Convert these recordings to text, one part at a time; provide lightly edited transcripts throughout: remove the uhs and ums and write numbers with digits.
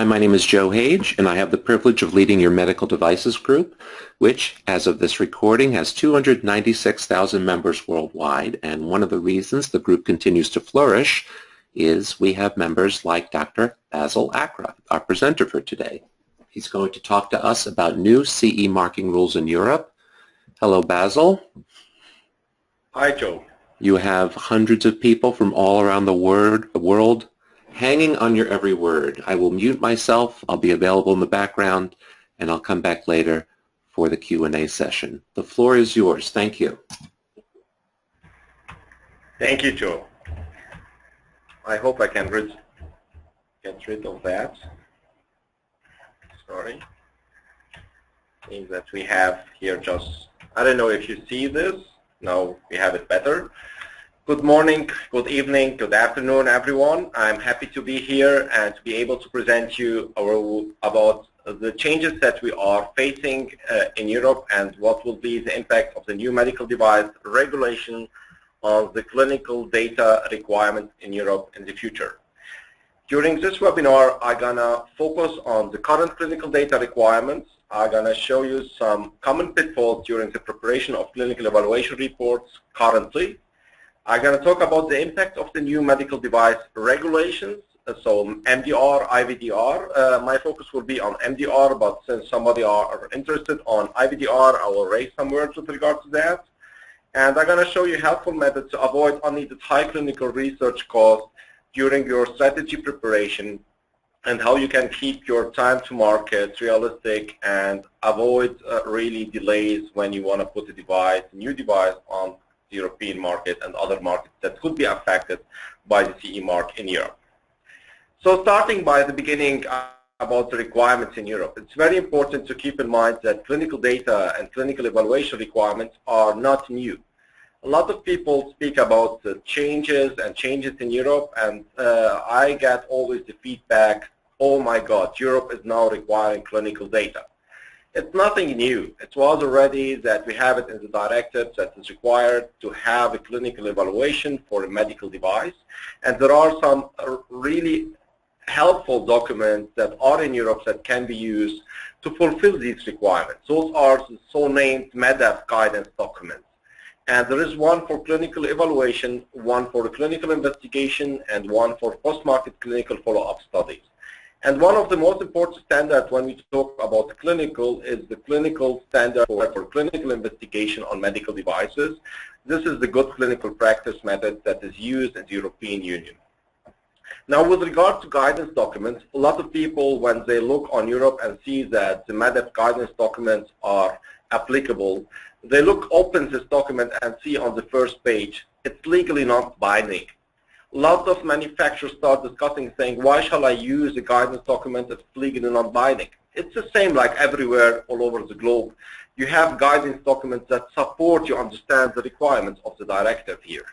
Hi, my name is Joe Hage, and I have the privilege of leading your medical devices group, which, as of this recording, has 296,000 members worldwide. And one of the reasons the group continues to flourish is we have members like Dr. Bassil Akra, our presenter for today. He's going to talk to us about new CE marking rules in Europe. Hello, Bassil. Hi, Joe. You have hundreds of people from all around the world hanging on your every word. I will mute myself. I'll be available in the background, and I'll come back later for the Q&A session. The floor is yours. Thank you. Thank you, Joe. I hope I can get rid of that. Sorry. Means that we have here just, I don't know if you see this. No, we have it better. Good morning, good evening, good afternoon, everyone. I'm happy to be here and to be able to present you about the changes that we are facing in Europe and what will be the impact of the new medical device regulation on the clinical data requirements in Europe in the future. During this webinar, I'm gonna focus on the current clinical data requirements. I'm gonna show you some common pitfalls during the preparation of clinical evaluation reports currently. I'm going to talk about the impact of the new medical device regulations, so MDR, IVDR. My focus will be on MDR, but since somebody are interested on IVDR, I will raise some words with regard to that. And I'm going to show you helpful methods to avoid unneeded high clinical research costs during your strategy preparation and how you can keep your time to market realistic and avoid really delays when you want to put a new device on the European market and other markets that could be affected by the CE mark in Europe. So starting by the beginning about the requirements in Europe, it's very important to keep in mind that clinical data and clinical evaluation requirements are not new. A lot of people speak about the changes in Europe, and I get always the feedback, oh my God, Europe is now requiring clinical data. It's nothing new. It was already that we have it in the directives that is required to have a clinical evaluation for a medical device. And there are some really helpful documents that are in Europe that can be used to fulfill these requirements. Those are the so-named MEDEF guidance documents. And there is one for clinical evaluation, one for clinical investigation, and one for post-market clinical follow-up studies. And one of the most important standards when we talk about the clinical is the clinical standard for clinical investigation on medical devices. This is the good clinical practice method that is used in the European Union. Now, with regard to guidance documents, a lot of people, when they look on Europe and see that the MEDEF guidance documents are applicable, they open this document and see on the first page, it's legally not binding. Lots of manufacturers start discussing, saying, why shall I use a guidance document that's legally non-binding? It's the same like everywhere all over the globe. You have guidance documents that support you understand the requirements of the directive here.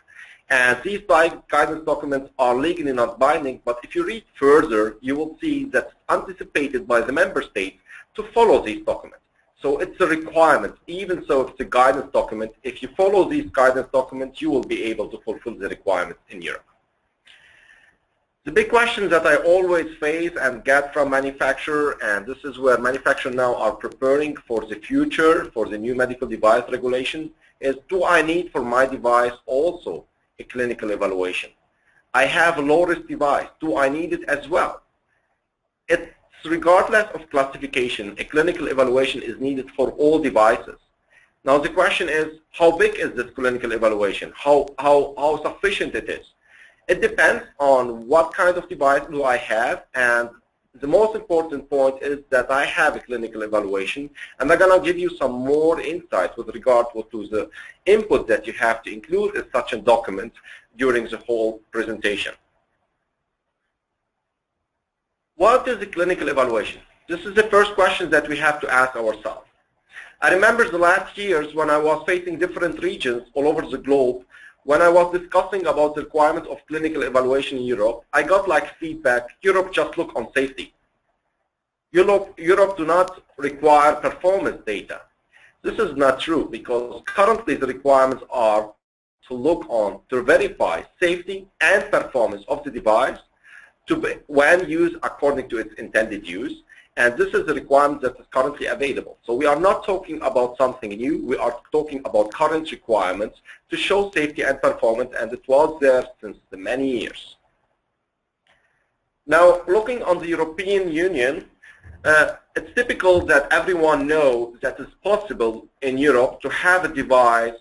And these guidance documents are legally not binding, but if you read further, you will see that it's anticipated by the member states to follow these documents. So it's a requirement. Even so, it's a guidance document. If you follow these guidance documents, you will be able to fulfill the requirements in Europe. The big question that I always face and get from manufacturers, and this is where manufacturers now are preparing for the future, for the new medical device regulation, is do I need for my device also a clinical evaluation? I have a low-risk device. Do I need it as well? It's regardless of classification, a clinical evaluation is needed for all devices. Now the question is, how big is this clinical evaluation? How sufficient it is? It depends on what kind of device do I have, and the most important point is that I have a clinical evaluation, and I'm going to give you some more insights with regard to the input that you have to include in such a document during the whole presentation. What is a clinical evaluation? This is the first question that we have to ask ourselves. I remember the last years when I was facing different regions all over the globe. When I was discussing about the requirements of clinical evaluation in Europe, I got like feedback, Europe just look on safety. Europe do not require performance data. This is not true because currently the requirements are to look on to verify safety and performance of the device when used according to its intended use. And this is the requirement that is currently available. So we are not talking about something new. We are talking about current requirements to show safety and performance, and it was there since the many years. Now, looking on the European Union, it's typical that everyone knows that it's possible in Europe to have a device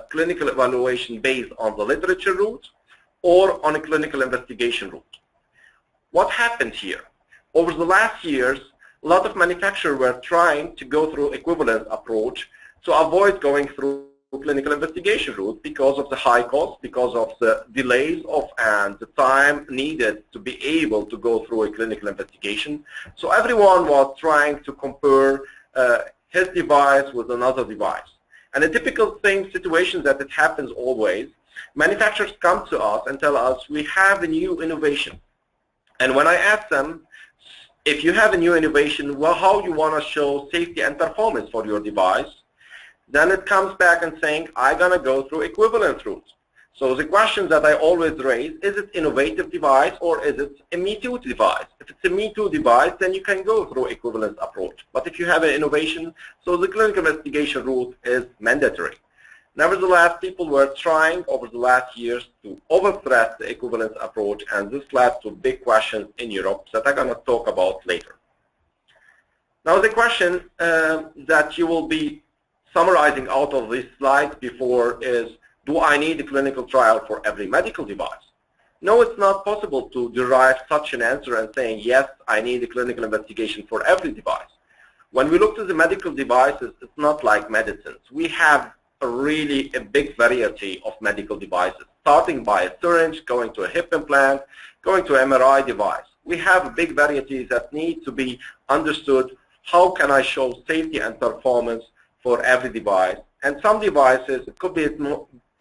clinical evaluation based on the literature route or on a clinical investigation route. What happened here? Over the last years, a lot of manufacturers were trying to go through equivalence approach to avoid going through clinical investigation route because of the high cost, because of the delays and the time needed to be able to go through a clinical investigation. So everyone was trying to compare his device with another device. And a typical situation that it happens always, manufacturers come to us and tell us, we have a new innovation. And when I ask them, if you have a new innovation, well, how you want to show safety and performance for your device, then it comes back and saying, I'm going to go through equivalence route. So the question that I always raise, is it innovative device or is it a Me Too device? If it's a Me Too device, then you can go through equivalence approach. But if you have an innovation, so the clinical investigation route is mandatory. Nevertheless, people were trying over the last years to overthread the equivalence approach, and this led to big questions in Europe that I'm going to talk about later. Now the question that you will be summarizing out of these slides before is, do I need a clinical trial for every medical device? No, it's not possible to derive such an answer and saying, yes, I need a clinical investigation for every device. When we look to the medical devices, it's not like medicines. We have really a big variety of medical devices, starting by a syringe, going to a hip implant, going to an MRI device. We have a big variety that need to be understood. How can I show safety and performance for every device? And some devices, it could be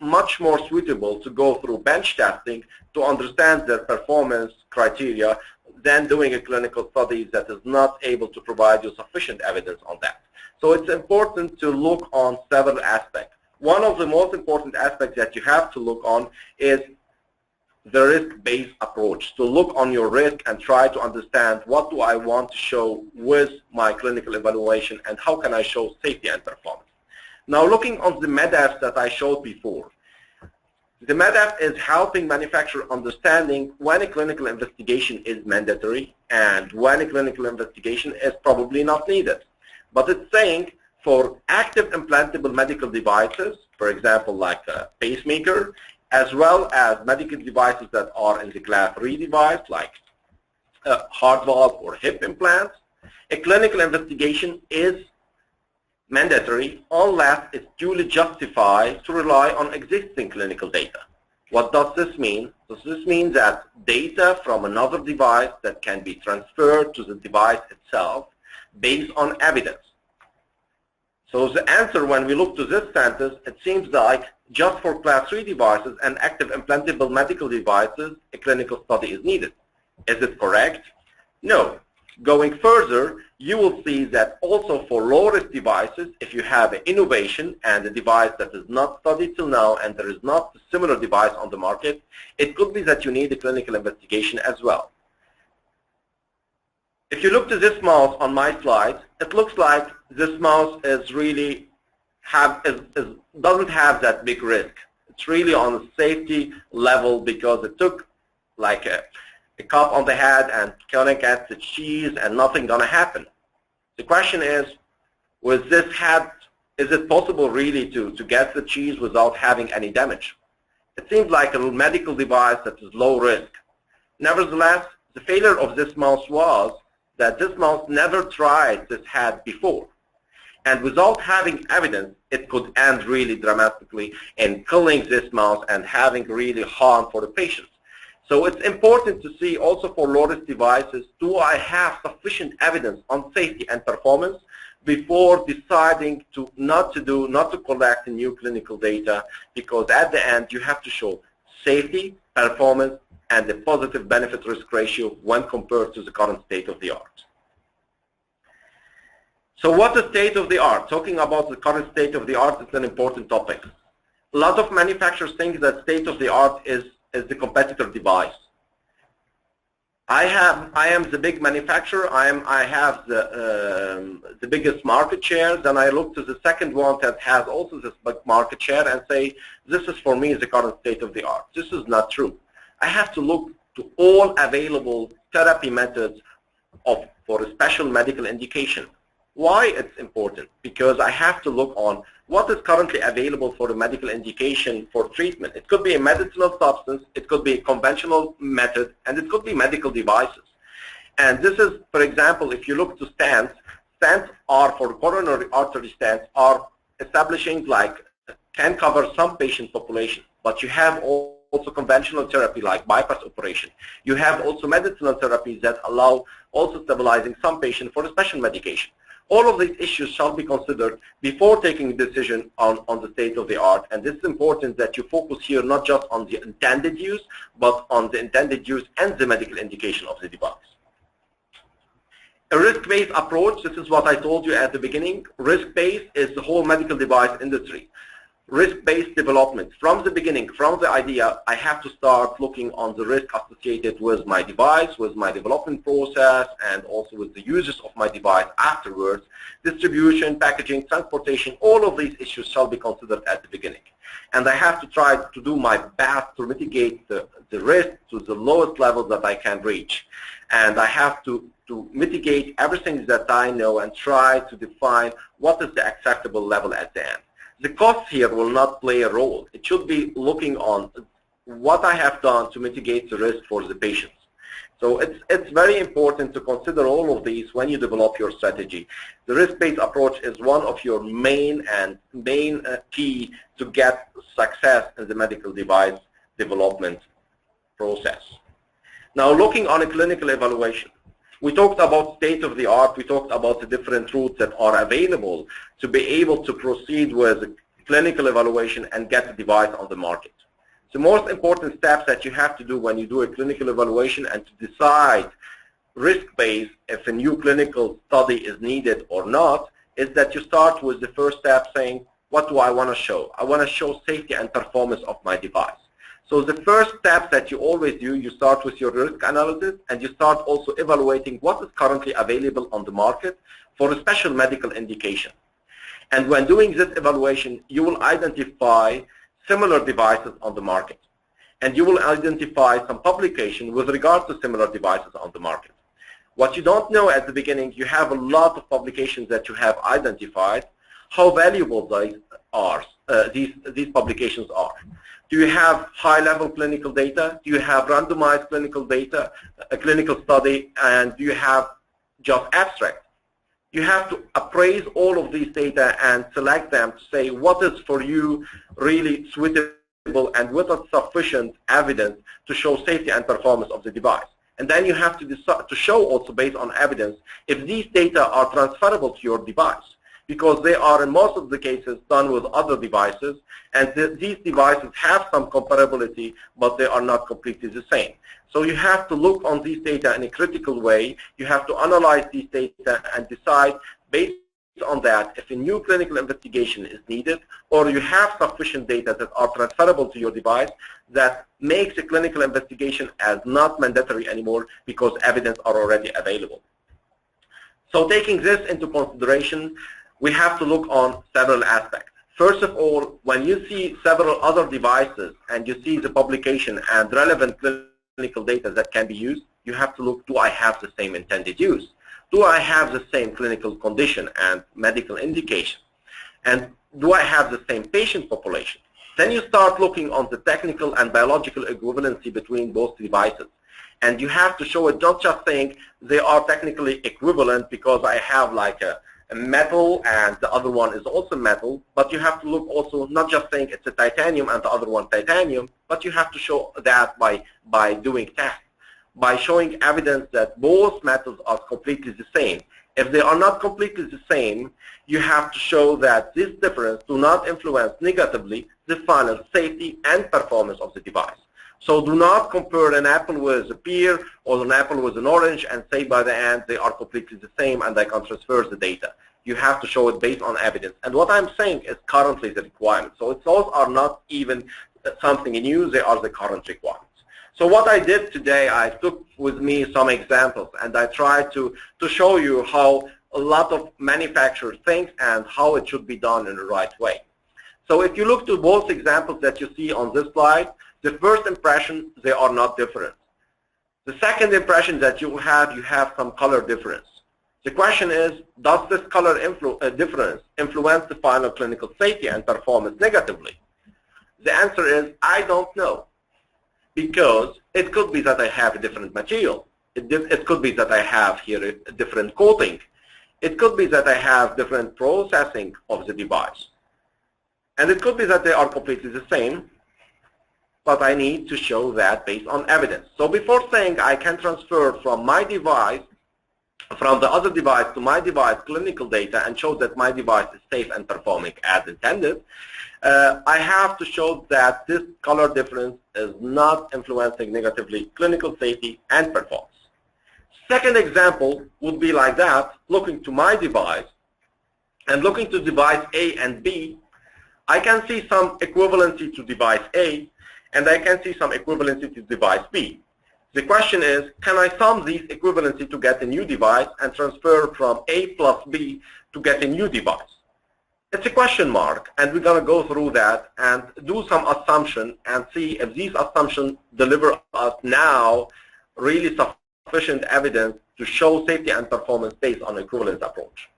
much more suitable to go through bench testing to understand their performance criteria than doing a clinical study that is not able to provide you sufficient evidence on that. So it's important to look on several aspects. One of the most important aspects that you have to look on is the risk-based approach, to look on your risk and try to understand what do I want to show with my clinical evaluation and how can I show safety and performance. Now looking on the MEDAF that I showed before, the MEDAF is helping manufacturers understanding when a clinical investigation is mandatory and when a clinical investigation is probably not needed. But it's saying for active implantable medical devices, for example, like a pacemaker, as well as medical devices that are in the class 3 device, like heart valve or hip implants, a clinical investigation is mandatory unless it's duly justified to rely on existing clinical data. What does this mean? Does this mean that data from another device that can be transferred to the device itself based on evidence? So the answer when we look to this sentence, it seems like just for class 3 devices and active implantable medical devices, a clinical study is needed. Is it correct? No. Going further, you will see that also for low-risk devices, if you have an innovation and a device that is not studied till now and there is not a similar device on the market, it could be that you need a clinical investigation as well. If you look to this mouse on my slide, it looks like this mouse is really doesn't have that big risk. It's really on a safety level because it took like a cup on the head and gonna get the cheese and nothing gonna happen. The question is, with this head, is it possible really to get the cheese without having any damage? It seems like a medical device that is low risk. Nevertheless, the failure of this mouse was that this mouse never tried this head before. And without having evidence, it could end really dramatically in killing this mouse and having really harm for the patient. So it's important to see also for low-risk devices, do I have sufficient evidence on safety and performance before deciding not to collect new clinical data, because at the end you have to show safety, performance, and the positive benefit-risk ratio when compared to the current state of the art. So what is state of the art? Talking about the current state of the art is an important topic. A lot of manufacturers think that state of the art is the competitor device. I am the big manufacturer. I have the biggest market share. Then I look to the second one that has also this big market share and say, this is for me the current state of the art. This is not true. I have to look to all available therapy methods for a special medical indication. Why it's important? Because I have to look on what is currently available for a medical indication for treatment. It could be a medicinal substance, it could be a conventional method, and it could be medical devices. And this is, for example, if you look to stents, stents are for coronary artery stents are establishing can cover some patient population, but you have also conventional therapy like bypass operation. You have also medicinal therapies that allow also stabilizing some patient for a special medication. All of these issues shall be considered before taking a decision on the state of the art, and this is important that you focus here not just on the intended use, but on the intended use and the medical indication of the device. A risk-based approach, this is what I told you at the beginning. Risk-based is the whole medical device industry. Risk-based development. From the beginning, from the idea, I have to start looking on the risk associated with my device, with my development process, and also with the uses of my device afterwards. Distribution, packaging, transportation, all of these issues shall be considered at the beginning. And I have to try to do my best to mitigate the risk to the lowest level that I can reach. And I have to mitigate everything that I know and try to define what is the acceptable level at the end. The cost here will not play a role. It should be looking on what I have done to mitigate the risk for the patients. So it's very important to consider all of these when you develop your strategy. The risk-based approach is one of your main key to get success in the medical device development process. Now, looking on a clinical evaluation. We talked about state of the art. We talked about the different routes that are available to be able to proceed with clinical evaluation and get the device on the market. The most important steps that you have to do when you do a clinical evaluation and to decide risk-based if a new clinical study is needed or not is that you start with the first step saying, what do I want to show? I want to show safety and performance of my device. So the first step that you always do, you start with your risk analysis and you start also evaluating what is currently available on the market for a special medical indication. And when doing this evaluation, you will identify similar devices on the market. And you will identify some publication with regard to similar devices on the market. What you don't know at the beginning, you have a lot of publications that you have identified, how valuable these publications are. Do you have high-level clinical data? Do you have randomized clinical data, a clinical study, and do you have just abstract? You have to appraise all of these data and select them to say what is for you really suitable and what is sufficient evidence to show safety and performance of the device. And then you have to decide to show also based on evidence if these data are transferable to your device, because they are in most of the cases done with other devices, and these devices have some comparability, but they are not completely the same. So you have to look on these data in a critical way. You have to analyze these data and decide based on that if a new clinical investigation is needed, or you have sufficient data that are transferable to your device that makes a clinical investigation as not mandatory anymore because evidence are already available. So taking this into consideration, we have to look on several aspects. First of all, when you see several other devices and you see the publication and relevant clinical data that can be used, you have to look, do I have the same intended use? Do I have the same clinical condition and medical indication? And do I have the same patient population? Then you start looking on the technical and biological equivalency between both devices. And you have to show it, not just saying they are technically equivalent because I have like a metal and the other one is also metal, but you have to look also not just saying it's a titanium and the other one titanium, but you have to show that by doing tests, by showing evidence that both metals are completely the same. If they are not completely the same, you have to show that this difference do not influence negatively the final safety and performance of the device. So do not compare an apple with a pear or an apple with an orange and say by the end they are completely the same and I can transfer the data. You have to show it based on evidence. And what I'm saying is currently the requirement. So those are not even something new, they are the current requirements. So what I did today, I took with me some examples, and I tried to show you how a lot of manufacturers think and how it should be done in the right way. So if you look to both examples that you see on this slide, the first impression, they are not different. The second impression that you have some color difference. The question is, does this color difference influence the final clinical safety and performance negatively? The answer is, I don't know, because it could be that I have a different material. It could be that I have here a different coating. It could be that I have different processing of the device. And it could be that they are completely the same, but I need to show that based on evidence. So before saying I can transfer from my device, from the other device to my device clinical data and show that my device is safe and performing as intended, I have to show that this color difference is not influencing negatively clinical safety and performance. Second example would be like that, looking to my device and looking to device A and B, I can see some equivalency to device A and I can see some equivalency to device B. The question is, can I sum these equivalency to get a new device and transfer from A plus B to get a new device? It's a question mark, and we're going to go through that and do some assumption and see if these assumptions deliver us now really sufficient evidence to show safety and performance based on equivalence approach.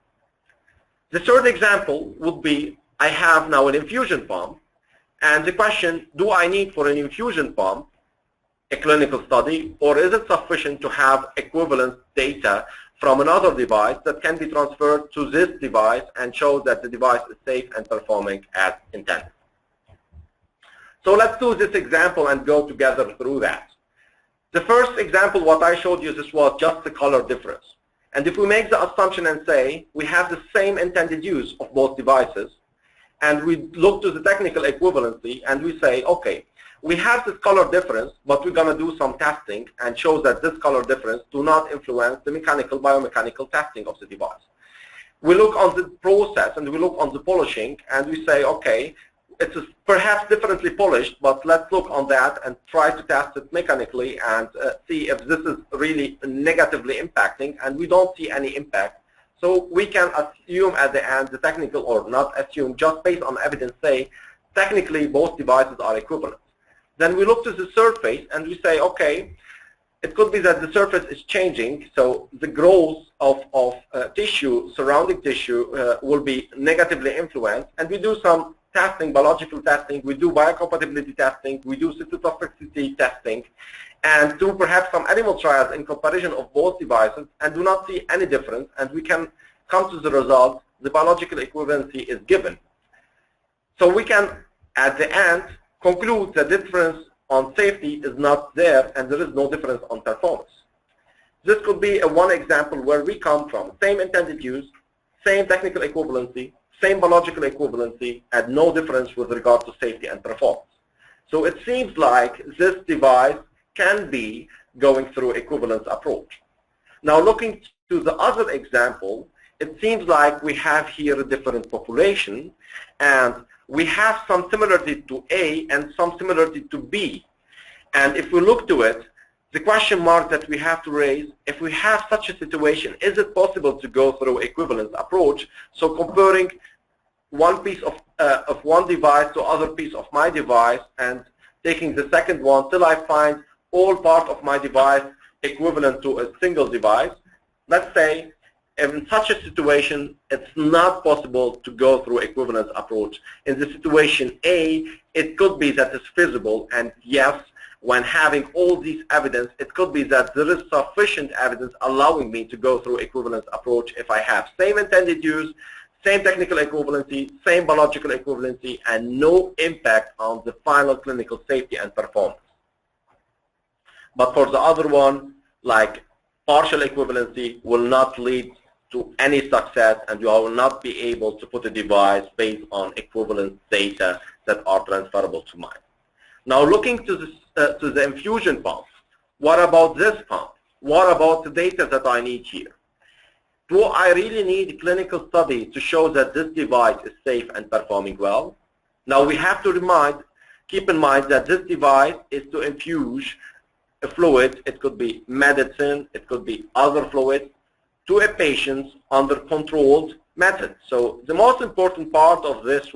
The third example would be, I have now an infusion pump, and the question, do I need for an infusion pump a clinical study, or is it sufficient to have equivalent data from another device that can be transferred to this device and show that the device is safe and performing as intended? So let's do this example and go together through that. The first example, what I showed you, this was just the color difference. And if we make the assumption and say we have the same intended use of both devices, and we look to the technical equivalency and we say, okay, we have this color difference, but we're going to do some testing and show that this color difference do not influence the mechanical, biomechanical testing of the device. We look on the process and we look on the polishing and we say, okay, it's perhaps differently polished, but let's look on that and try to test it mechanically and see if this is really negatively impacting, and we don't see any impact. So we can assume at the end the technical, or not assume, just based on evidence say, technically both devices are equivalent. Then we look to the surface and we say, okay, it could be that the surface is changing, so the growth of tissue, surrounding tissue, will be negatively influenced, and we do some testing, biological testing, we do biocompatibility testing, we do cytotoxicity testing, and do perhaps some animal trials in comparison of both devices, and do not see any difference, and we can come to the result, the biological equivalency is given. So we can, at the end, conclude the difference on safety is not there and there is no difference on performance. This could be one example where we come from same intended use, same technical equivalency, same biological equivalency, and no difference with regard to safety and performance. So it seems like this device can be going through equivalence approach. Now looking to the other example, it seems like we have here a different population, and we have some similarity to A and some similarity to B. And if we look to it, the question mark that we have to raise, if we have such a situation, is it possible to go through equivalence approach? So comparing one piece of one device to other piece of my device and taking the second one till I find all part of my device equivalent to a single device. Let's say in such a situation, it's not possible to go through equivalence approach. In the situation A, it could be that it's feasible, and yes, when having all these evidence, it could be that there is sufficient evidence allowing me to go through equivalence approach if I have same intended use, same technical equivalency, same biological equivalency, and no impact on the final clinical safety and performance. But for the other one, like partial equivalency will not lead to any success, and you will not be able to put a device based on equivalent data that are transferable to mine. Now looking to the infusion pump, what about this pump? What about the data that I need here? Do I really need a clinical study to show that this device is safe and performing well? Now we have to keep in mind that this device is to infuse a fluid, it could be medicine, it could be other fluids, to a patient under controlled method. So the most important part of this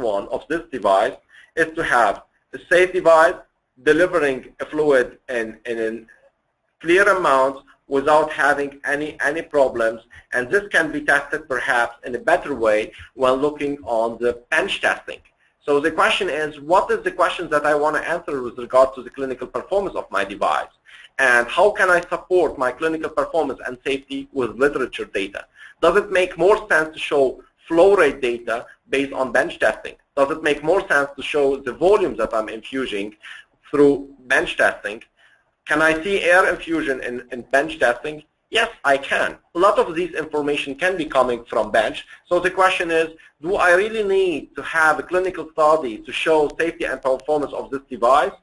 device is to have a safe device delivering a fluid in a clear amount without having any problems, and this can be tested perhaps in a better way when looking on the bench testing. So the question is, what is the questions that I want to answer with regard to the clinical performance of my device? And how can I support my clinical performance and safety with literature data? Does it make more sense to show flow rate data based on bench testing? Does it make more sense to show the volumes that I'm infusing through bench testing? Can I see air infusion in bench testing? Yes, I can. A lot of these information can be coming from bench. So the question is, do I really need to have a clinical study to show safety and performance of this device?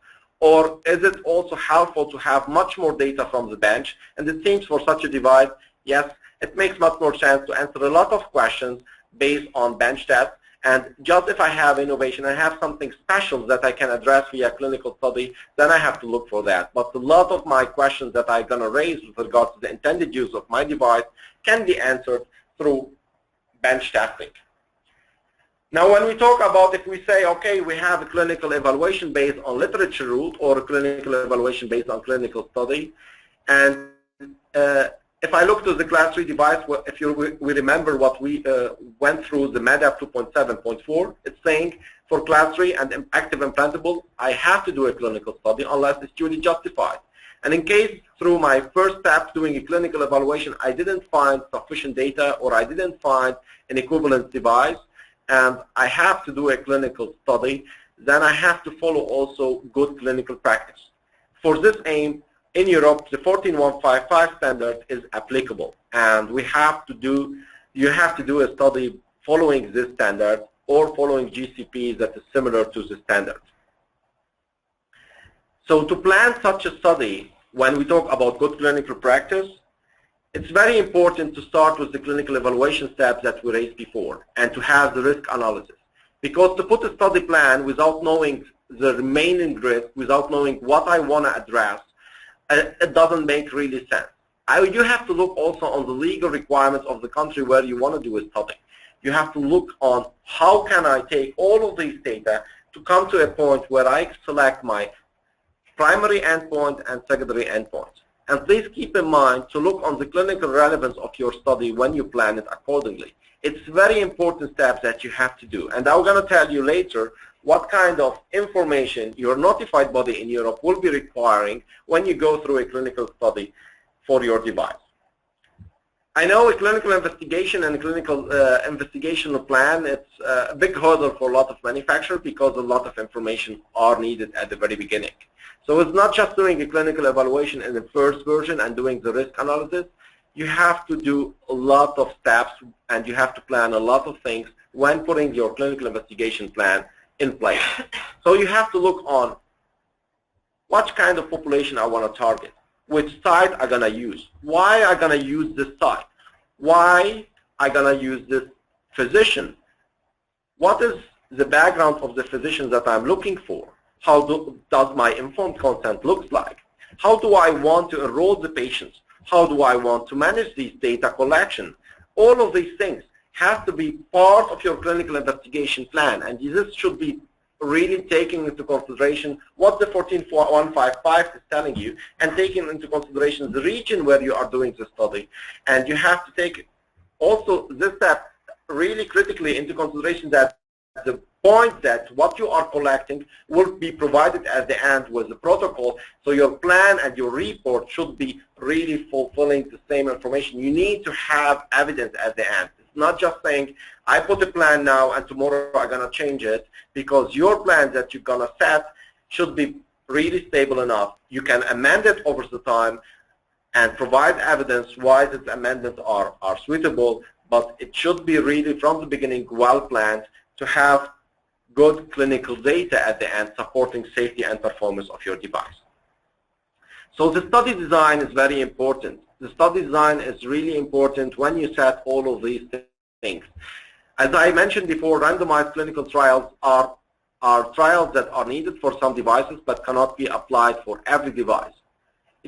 Or is it also helpful to have much more data from the bench? And it seems for such a device, yes, it makes much more sense to answer a lot of questions based on bench tests. And just if I have innovation, I have something special that I can address via clinical study, then I have to look for that. But a lot of my questions that I'm going to raise with regard to the intended use of my device can be answered through bench testing. Now, when we talk about, if we say, okay, we have a clinical evaluation based on literature route or a clinical evaluation based on clinical study, and if I look to the class 3 device, if we remember what we went through the MEDAP 2.7.4, it's saying for class 3 and active implantable, I have to do a clinical study unless it's duly justified. And in case through my first step doing a clinical evaluation, I didn't find sufficient data or I didn't find an equivalent device, and I have to do a clinical study, then I have to follow also good clinical practice. For this aim, in Europe, the 14155 standard is applicable, and you have to do a study following this standard or following GCP that is similar to the standard. So to plan such a study, when we talk about good clinical practice, it's very important to start with the clinical evaluation steps that we raised before and to have the risk analysis. Because to put a study plan without knowing the remaining risk, without knowing what I want to address, it doesn't make really sense. You have to look also on the legal requirements of the country where you want to do a study. You have to look on how can I take all of these data to come to a point where I select my primary endpoint and secondary endpoint. And please keep in mind to look on the clinical relevance of your study when you plan it accordingly. It's very important steps that you have to do. And I'm going to tell you later what kind of information your notified body in Europe will be requiring when you go through a clinical study for your device. I know a clinical investigation and a clinical investigational plan, it's a big hurdle for a lot of manufacturers because a lot of information are needed at the very beginning. So it's not just doing a clinical evaluation in the first version and doing the risk analysis. You have to do a lot of steps and you have to plan a lot of things when putting your clinical investigation plan in place. So you have to look on what kind of population I want to target, which site I'm going to use, why I'm going to use this site, why I'm going to use this physician, what is the background of the physician that I'm looking for, how does my informed consent look like, how do I want to enroll the patients, how do I want to manage these data collection. All of these things have to be part of your clinical investigation plan, and this should be really taking into consideration what the 14155 is telling you and taking into consideration the region where you are doing the study. And you have to take also this step really critically into consideration that the point that what you are collecting will be provided at the end with the protocol, so your plan and your report should be really fulfilling the same information. You need to have evidence at the end. It's not just saying, I put a plan now and tomorrow I'm going to change it, because your plan that you're going to set should be really stable enough. You can amend it over the time and provide evidence why these amendments are suitable, but it should be really from the beginning well planned to have good clinical data at the end supporting safety and performance of your device. So the study design is very important. The study design is really important when you set all of these things. As I mentioned before, randomized clinical trials are trials that are needed for some devices but cannot be applied for every device.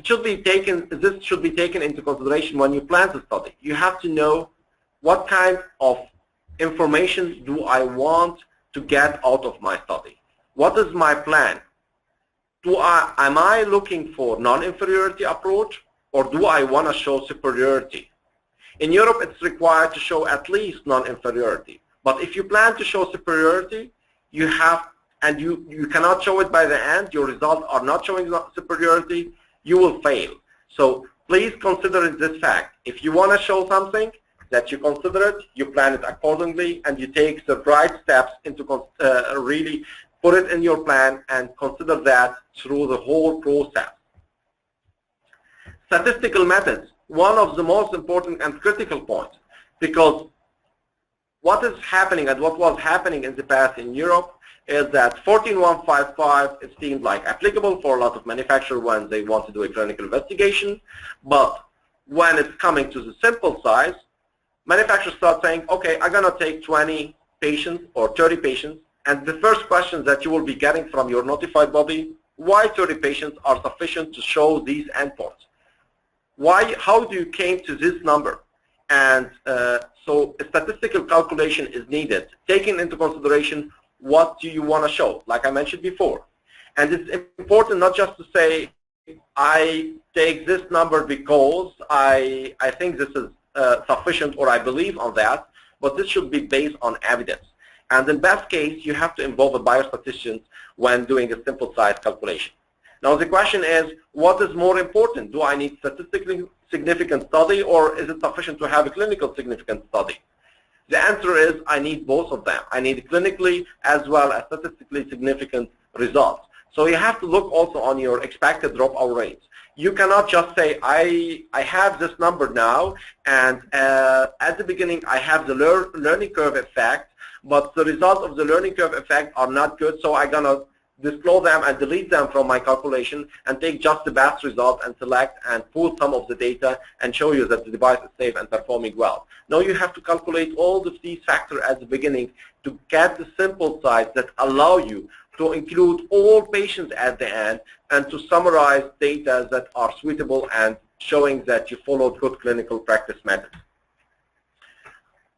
this should be taken into consideration when you plan the study. You have to know what kind of information do I want to get out of my study. What is my plan? Am I looking for non-inferiority approach, or do I want to show superiority? In Europe, it's required to show at least non-inferiority. But if you plan to show superiority, you cannot show it by the end, your results are not showing superiority, you will fail. So please consider this fact. If you want to show something, that you consider it, you plan it accordingly, and you take the right steps into really put it in your plan and consider that through the whole process. Statistical methods, one of the most important and critical points, because what is happening and what was happening in the past in Europe is that 14155 it seemed like applicable for a lot of manufacturers when they want to do a clinical investigation, but when it's coming to the simple size, manufacturers start saying, okay, I'm going to take 20 patients or 30 patients, and the first question that you will be getting from your notified body, why 30 patients are sufficient to show these endpoints? How do you came to this number? And so a statistical calculation is needed, taking into consideration what do you want to show, like I mentioned before. And it's important not just to say, I take this number because I think this is sufficient, or I believe on that, but this should be based on evidence. And in best case, you have to involve a biostatistician when doing a simple size calculation. Now the question is, what is more important? Do I need statistically significant study, or is it sufficient to have a clinical significant study? The answer is, I need both of them. I need clinically as well as statistically significant results. So you have to look also on your expected dropout rates. You cannot just say, I have this number now, and at the beginning I have the learning curve effect, but the results of the learning curve effect are not good, so I'm going to disclose them and delete them from my calculation and take just the best result and select and pull some of the data and show you that the device is safe and performing well. Now you have to calculate all of these factors at the beginning to get the simple size that allow you to include all patients at the end and to summarize data that are suitable and showing that you followed good clinical practice methods.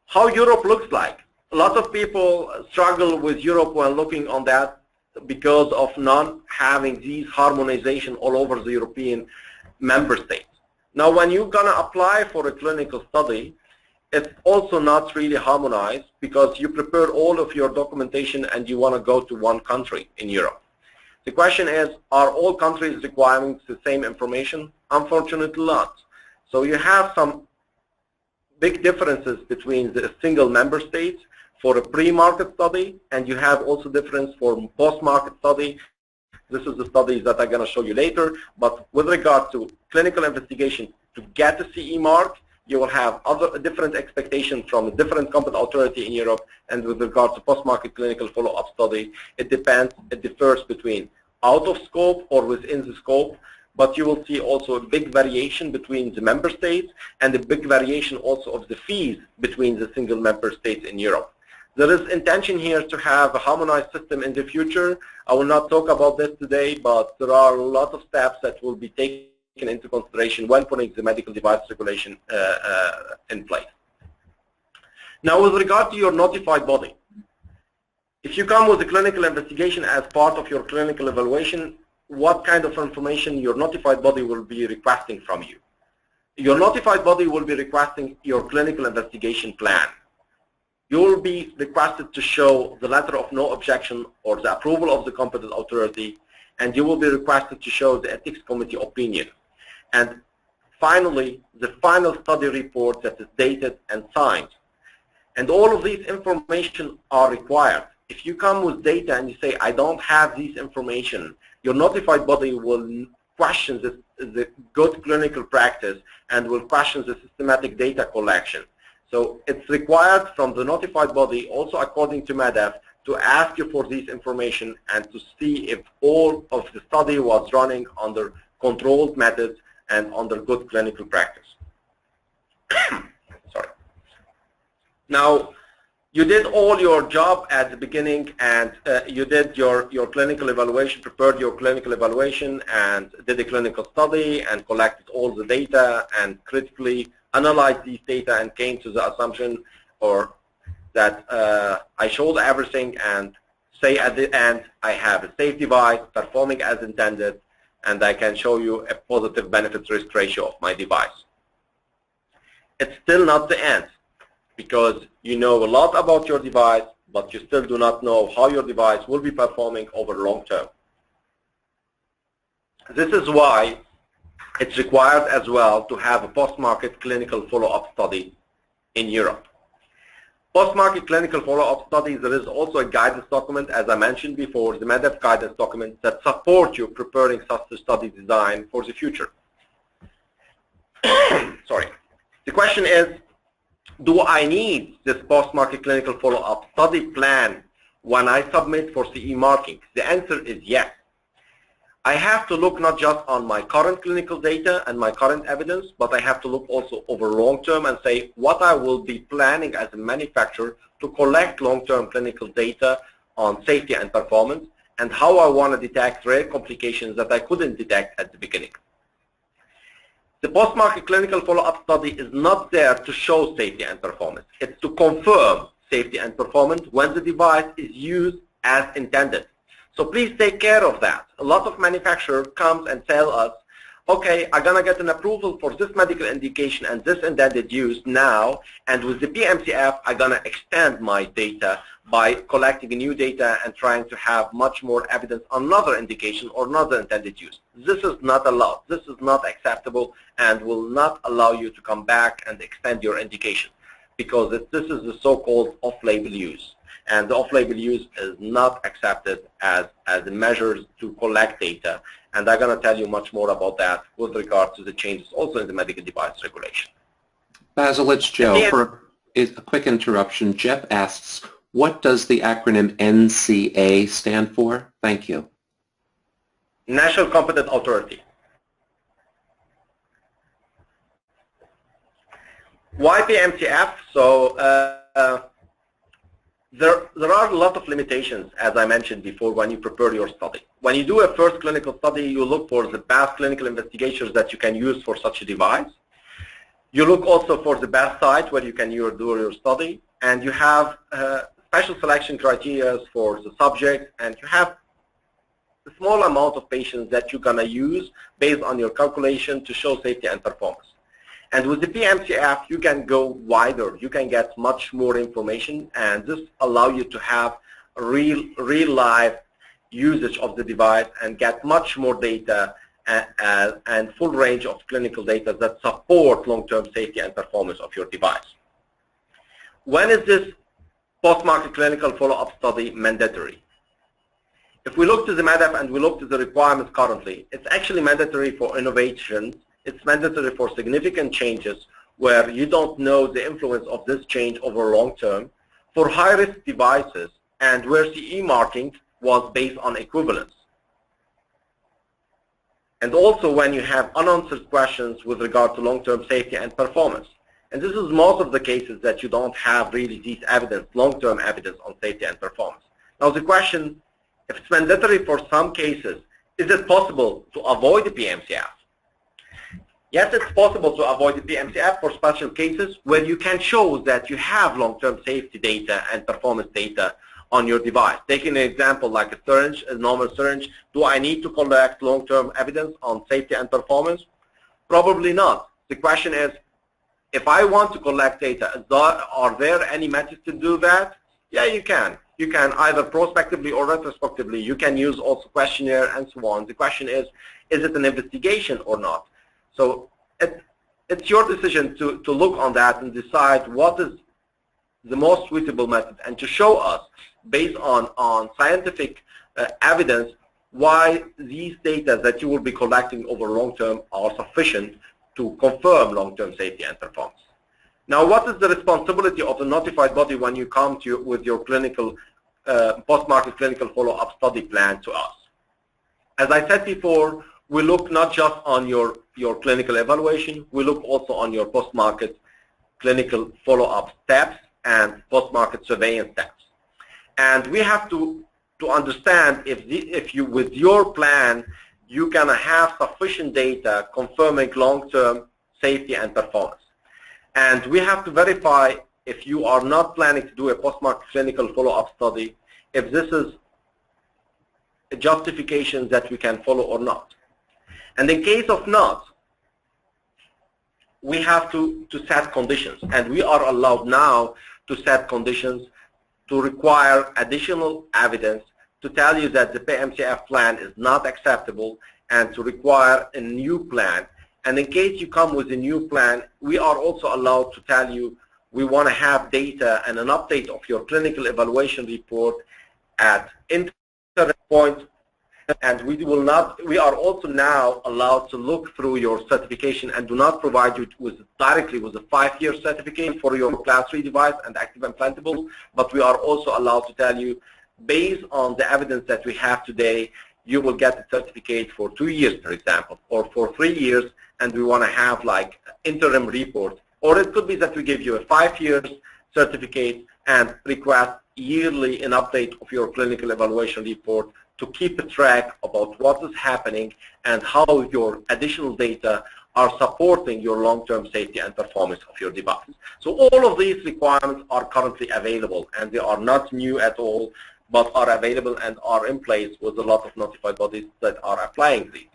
How Europe looks like. A lot of people struggle with Europe when looking on that because of not having these harmonization all over the European member states. Now when you're going to apply for a clinical study, it's also not really harmonized because you prepare all of your documentation and you want to go to one country in Europe. The question is, are all countries requiring the same information? Unfortunately not. So you have some big differences between the single member states for a pre-market study, and you have also difference for post-market study. This is the studies that I'm going to show you later. But with regard to clinical investigation to get the CE mark, you will have other different expectations from a different competent authority in Europe. And with regard to post-market clinical follow-up study, it depends. It differs between out of scope or within the scope. But you will see also a big variation between the member states and a big variation also of the fees between the single member states in Europe. There is intention here to have a harmonized system in the future. I will not talk about this today, but there are a lot of steps that will be taken into consideration when putting the medical device regulation in place. Now with regard to your notified body, if you come with a clinical investigation as part of your clinical evaluation, what kind of information your notified body will be requesting from you? Your notified body will be requesting your clinical investigation plan. You will be requested to show the letter of no objection or the approval of the competent authority, and you will be requested to show the ethics committee opinion. And finally, the final study report that is dated and signed. And all of these information are required. If you come with data and you say, I don't have these information, your notified body will question the good clinical practice and will question the systematic data collection. So it's required from the notified body, also according to MEDEF, to ask you for this information and to see if all of the study was running under controlled methods and under good clinical practice. Sorry. Now, You did all your job at the beginning, and you did your clinical evaluation, prepared your clinical evaluation, and did a clinical study, and collected all the data, and critically analyzed these data, and came to the assumption or that I showed everything, and say at the end, I have a safe device performing as intended, and I can show you a positive benefit-risk ratio of my device. It's still not the end, because you know a lot about your device, but you still do not know how your device will be performing over long term. This is why it's required as well to have a post-market clinical follow-up study in Europe. Post-market clinical follow-up studies, there is also a guidance document, as I mentioned before, the MEDEF guidance document that support you preparing such a study design for the future. Sorry. The question is, do I need this post-market clinical follow-up study plan when I submit for CE marking? The answer is yes. I have to look not just on my current clinical data and my current evidence, but I have to look also over long term and say what I will be planning as a manufacturer to collect long-term clinical data on safety and performance, and how I want to detect rare complications that I couldn't detect at the beginning. The post-market clinical follow-up study is not there to show safety and performance. It's to confirm safety and performance when the device is used as intended. So please take care of that. A lot of manufacturers come and tell us, okay, I'm going to get an approval for this medical indication and this intended use now, and with the PMCF, I'm going to extend my data by collecting new data and trying to have much more evidence on another indication or another intended use. This is not allowed. This is not acceptable and will not allow you to come back and extend your indication, because this is the so-called off-label use. And the off-label use is not accepted as a measure to collect data. And I'm going to tell you much more about that with regard to the changes also in the medical device regulation. Bassil, it's Joe. For a quick interruption, Jeff asks, what does the acronym NCA stand for? Thank you. National Competent Authority. Why PMCF? So there are a lot of limitations, as I mentioned before, when you prepare your study. When you do a first clinical study, you look for the best clinical investigations that you can use for such a device. You look also for the best site where you can do your study, and you have special selection criteria for the subject, and you have a small amount of patients that you're going to use based on your calculation to show safety and performance. And with the PMCF, you can go wider. You can get much more information, and this allows you to have real life usage of the device and get much more data and full range of clinical data that support long-term safety and performance of your device. When is this post-market clinical follow-up study mandatory? If we look to the MEDEF and we look to the requirements currently, it's actually mandatory for innovations. It's mandatory for significant changes where you don't know the influence of this change over long term, for high-risk devices, and where CE marking was based on equivalence. And also when you have unanswered questions with regard to long-term safety and performance. And this is most of the cases that you don't have really these evidence, long-term evidence on safety and performance. Now the question, if it's mandatory for some cases, is it possible to avoid the PMCF? Yes, it's possible to avoid the PMCF for special cases where you can show that you have long-term safety data and performance data on your device. Taking an example like a syringe, a normal syringe, do I need to collect long-term evidence on safety and performance? Probably not. The question is, if I want to collect data, are there any methods to do that? Yeah, you can. You can either prospectively or retrospectively. You can use also questionnaire and so on. The question is it an investigation or not? So it's your decision to look on that and decide what is the most suitable method, and to show us, based on scientific evidence, why these data that you will be collecting over long term are sufficient to confirm long-term safety and performance. Now, what is the responsibility of the notified body when you come with your clinical post-market clinical follow-up study plan to us? As I said before, we look not just on your clinical evaluation, we look also on your post-market clinical follow-up steps and post-market surveillance steps. And we have to understand if you, with your plan, you can have sufficient data confirming long-term safety and performance. And we have to verify, if you are not planning to do a post-market clinical follow-up study, if this is a justification that we can follow or not. And in case of not, we have to set conditions. And we are allowed now to set conditions to require additional evidence to tell you that the PMCF plan is not acceptable and to require a new plan. And in case you come with a new plan, we are also allowed to tell you we want to have data and an update of your clinical evaluation report at interim point. And we are also now allowed to look through your certification and do not provide you directly with a 5-year certificate for your class 3 device and active implantable, but we are also allowed to tell you, based on the evidence that we have today, you will get a certificate for 2 years, for example, or for 3 years, and we want to have like interim report. Or it could be that we give you a 5-year certificate and request yearly an update of your clinical evaluation report to keep a track about what is happening and how your additional data are supporting your long-term safety and performance of your devices. So all of these requirements are currently available, and they are not new at all, but are available and are in place with a lot of notified bodies that are applying these.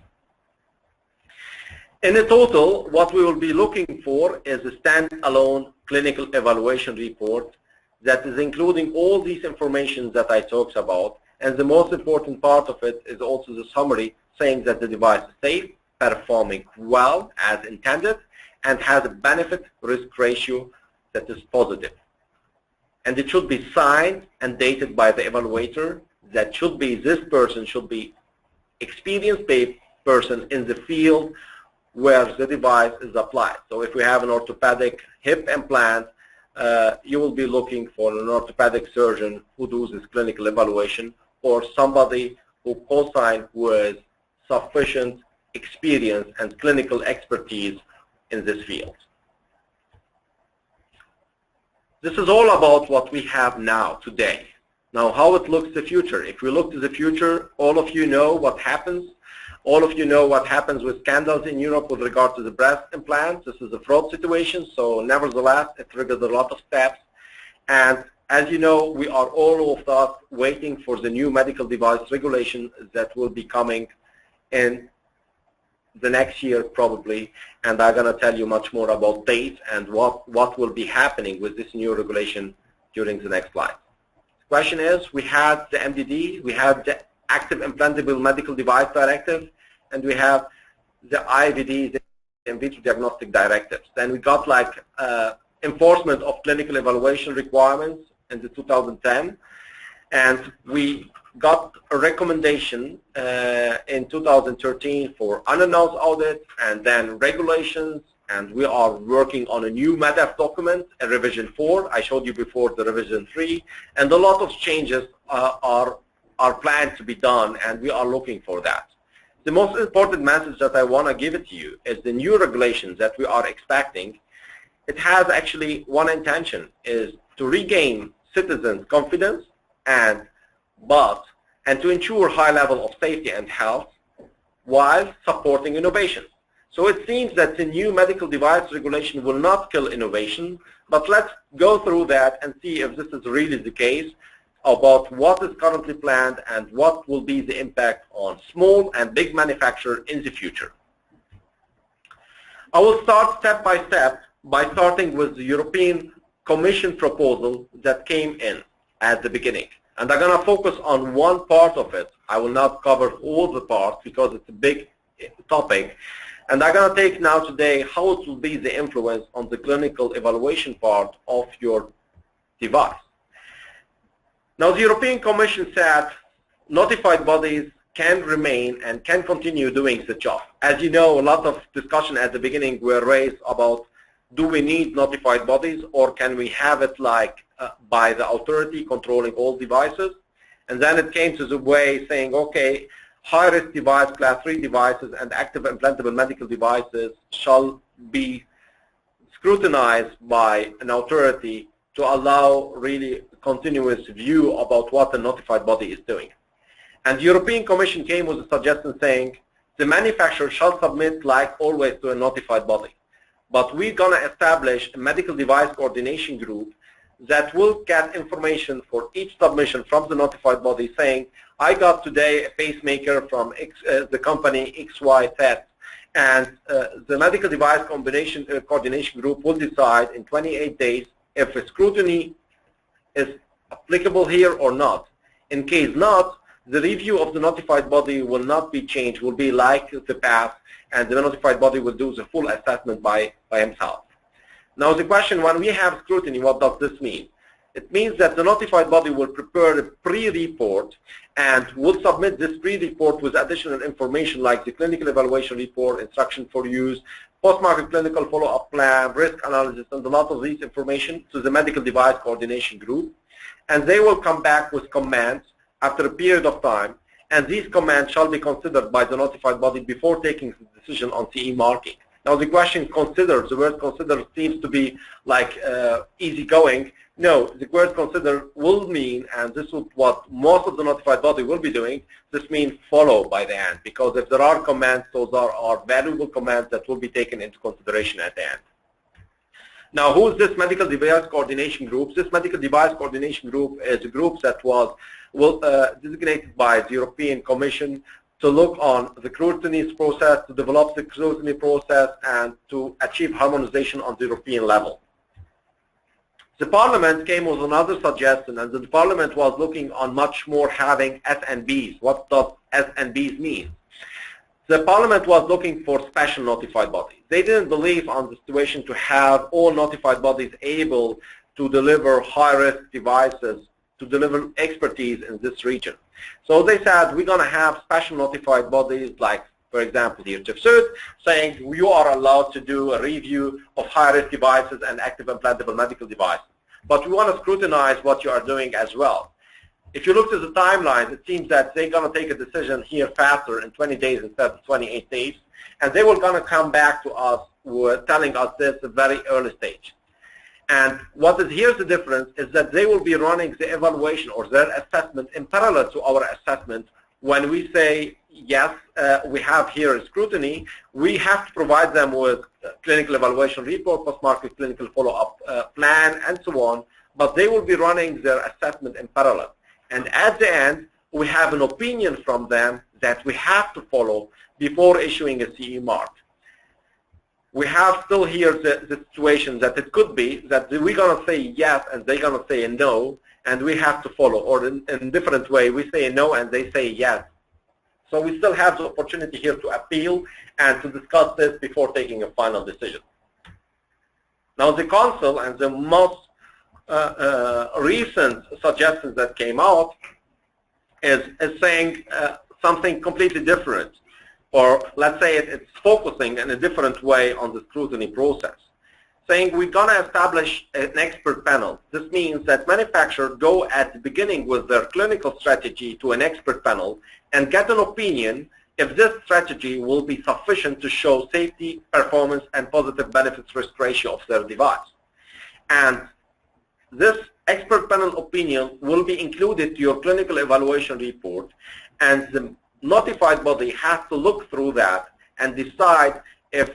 In a total, what we will be looking for is a standalone clinical evaluation report that is including all these information that I talked about. And the most important part of it is also the summary saying that the device is safe, performing well as intended, and has a benefit-risk ratio that is positive. And it should be signed and dated by the evaluator. That should be, this person should be experienced person in the field where the device is applied. So if we have an orthopedic hip implant, you will be looking for an orthopedic surgeon who does this clinical evaluation, or somebody who co-sign with sufficient experience and clinical expertise in this field. This is all about what we have now, today. Now, how it looks the future. If we look to the future, all of you know what happens. All of you know what happens with scandals in Europe with regard to the breast implants. This is a fraud situation, so nevertheless, it triggers a lot of steps. And as you know, we are all of us waiting for the new medical device regulation that will be coming in the next year probably, and I'm going to tell you much more about dates and what will be happening with this new regulation during the next slide. The question is, we had the MDD, we have the Active Implantable Medical Device Directive, and we have the IVD, the In Vitro Diagnostic Directives. Then we got like enforcement of clinical evaluation requirements in the 2010, and we got a recommendation in 2013 for unannounced audit and then regulations, and we are working on a new MEDEF document, a revision 4. I showed you before the revision 3, and a lot of changes are planned to be done, and we are looking for that. The most important message that I want to give it to you is the new regulations that we are expecting. It has actually one intention, is to regain citizens' confidence and to ensure high level of safety and health while supporting innovation. So it seems that the new medical device regulation will not kill innovation, but let's go through that and see if this is really the case about what is currently planned and what will be the impact on small and big manufacturers in the future. I will start step by step by starting with the European Commission proposal that came in at the beginning. And I'm going to focus on one part of it. I will not cover all the parts because it's a big topic. And I'm going to take now today how it will be the influence on the clinical evaluation part of your device. Now, the European Commission said notified bodies can remain and can continue doing the job. As you know, a lot of discussion at the beginning were raised about, do we need notified bodies, or can we have it like by the authority controlling all devices? And then it came to the way saying, okay, high-risk device, class 3 devices, and active implantable medical devices shall be scrutinized by an authority to allow really continuous view about what the notified body is doing. And the European Commission came with a suggestion saying the manufacturer shall submit like always to a notified body. But we're going to establish a medical device coordination group that will get information for each submission from the notified body saying, I got today a pacemaker from the company XYZ, and the medical device coordination group will decide in 28 days if a scrutiny is applicable here or not. In case not, the review of the notified body will not be changed, will be like the past, and the notified body will do the full assessment by himself. Now the question, when we have scrutiny, what does this mean? It means that the notified body will prepare a pre-report and will submit this pre-report with additional information like the clinical evaluation report, instruction for use, post-market clinical follow-up plan, risk analysis, and a lot of these information to the medical device coordination group. And they will come back with comments after a period of time, and these comments shall be considered by the notified body before taking the decision on CE marking. Now the question consider, the word consider seems to be like easygoing. No, the word consider will mean, and this is what most of the notified body will be doing, this means follow by the end, because if there are comments, those are valuable comments that will be taken into consideration at the end. Now, who is this medical device coordination group? This medical device coordination group is a group that was designated by the European Commission to look on the scrutiny process, to develop the scrutiny process, and to achieve harmonization on the European level. The Parliament came with another suggestion, and the Parliament was looking on much more having SNBs. What does SNBs mean? The Parliament was looking for special notified bodies. They didn't believe on the situation to have all notified bodies able to deliver high-risk devices, to deliver expertise in this region. So they said, we're going to have special notified bodies like, for example, here TÜV SÜD, saying you are allowed to do a review of high-risk devices and active implantable medical devices. But we want to scrutinize what you are doing as well. If you look at the timeline, it seems that they're going to take a decision here faster in 20 days instead of 28 days, and they were going to come back to us with telling us this at a very early stage. And here's the difference is that they will be running the evaluation or their assessment in parallel to our assessment. When we say, yes, we have here a scrutiny, we have to provide them with clinical evaluation report, post-market clinical follow-up plan, and so on, but they will be running their assessment in parallel. And at the end, we have an opinion from them that we have to follow before issuing a CE mark. We have still here the situation that it could be that we're going to say yes and they're going to say no, and we have to follow, or in a different way, we say no and they say yes. So we still have the opportunity here to appeal and to discuss this before taking a final decision. Now the Council and the most recent suggestions that came out is saying something completely different, or let's say it's focusing in a different way on the scrutiny process, saying we're going to establish an expert panel. This means that manufacturers go at the beginning with their clinical strategy to an expert panel and get an opinion if this strategy will be sufficient to show safety, performance, and positive benefits risk ratio of their device. And this expert panel opinion will be included to your clinical evaluation report, and the notified body has to look through that and decide if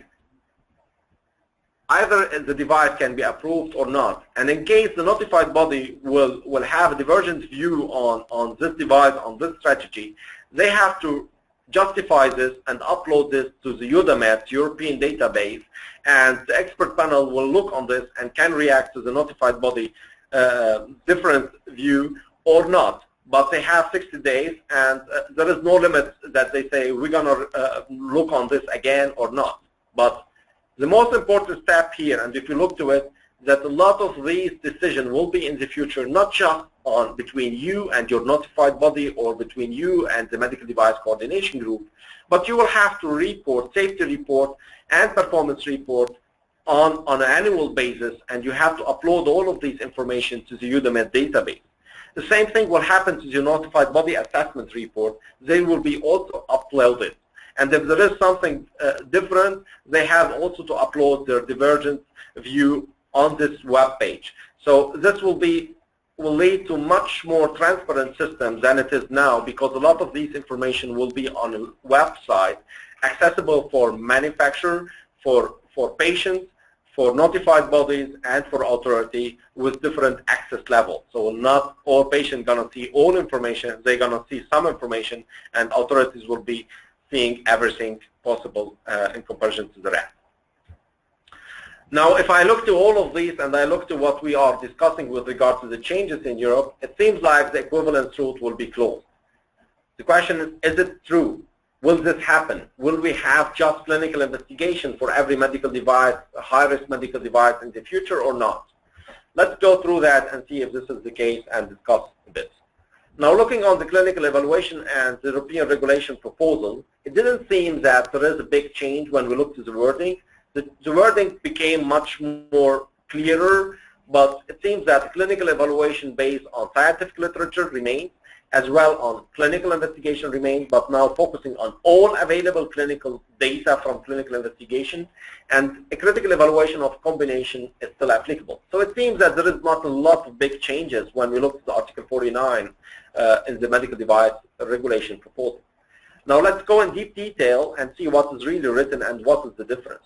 either the device can be approved or not. And in case the notified body will have a divergent view on this device, on this strategy, they have to justify this and upload this to the UDAMET European database, and the expert panel will look on this and can react to the notified body different view or not. But they have 60 days, and there is no limit that they say we're going to look on this again or not. But the most important step here, and if you look to it, that a lot of these decisions will be in the future, not just on between you and your notified body or between you and the medical device coordination group, but you will have to report, safety report and performance report on an annual basis, and you have to upload all of these information to the UDAMET database. The same thing will happen to the notified body assessment report. They will be also uploaded. And if there is something different, they have also to upload their divergent view on this web page. So this will lead to much more transparent system than it is now, because a lot of these information will be on a website accessible for manufacturer, for patients, for notified bodies, and for authority with different access levels. So not all patients going to see all information, they're going to see some information, and authorities will be seeing everything possible in comparison to the rest. Now, if I look to all of these and I look to what we are discussing with regard to the changes in Europe, it seems like the equivalence route will be closed. The question is it true? Will this happen? Will we have just clinical investigation for every medical device, a high-risk medical device in the future or not? Let's go through that and see if this is the case and discuss a bit. Now, looking on the clinical evaluation and the European regulation proposal, it didn't seem that there is a big change when we look to the wording. The wording became much more clearer, but it seems that clinical evaluation based on scientific literature remains, as well on clinical investigation remains, but now focusing on all available clinical data from clinical investigation, and a critical evaluation of combination is still applicable. So it seems that there is not a lot of big changes when we look at the Article 49 in the medical device regulation proposal. Now let's go in deep detail and see what is really written and what is the difference.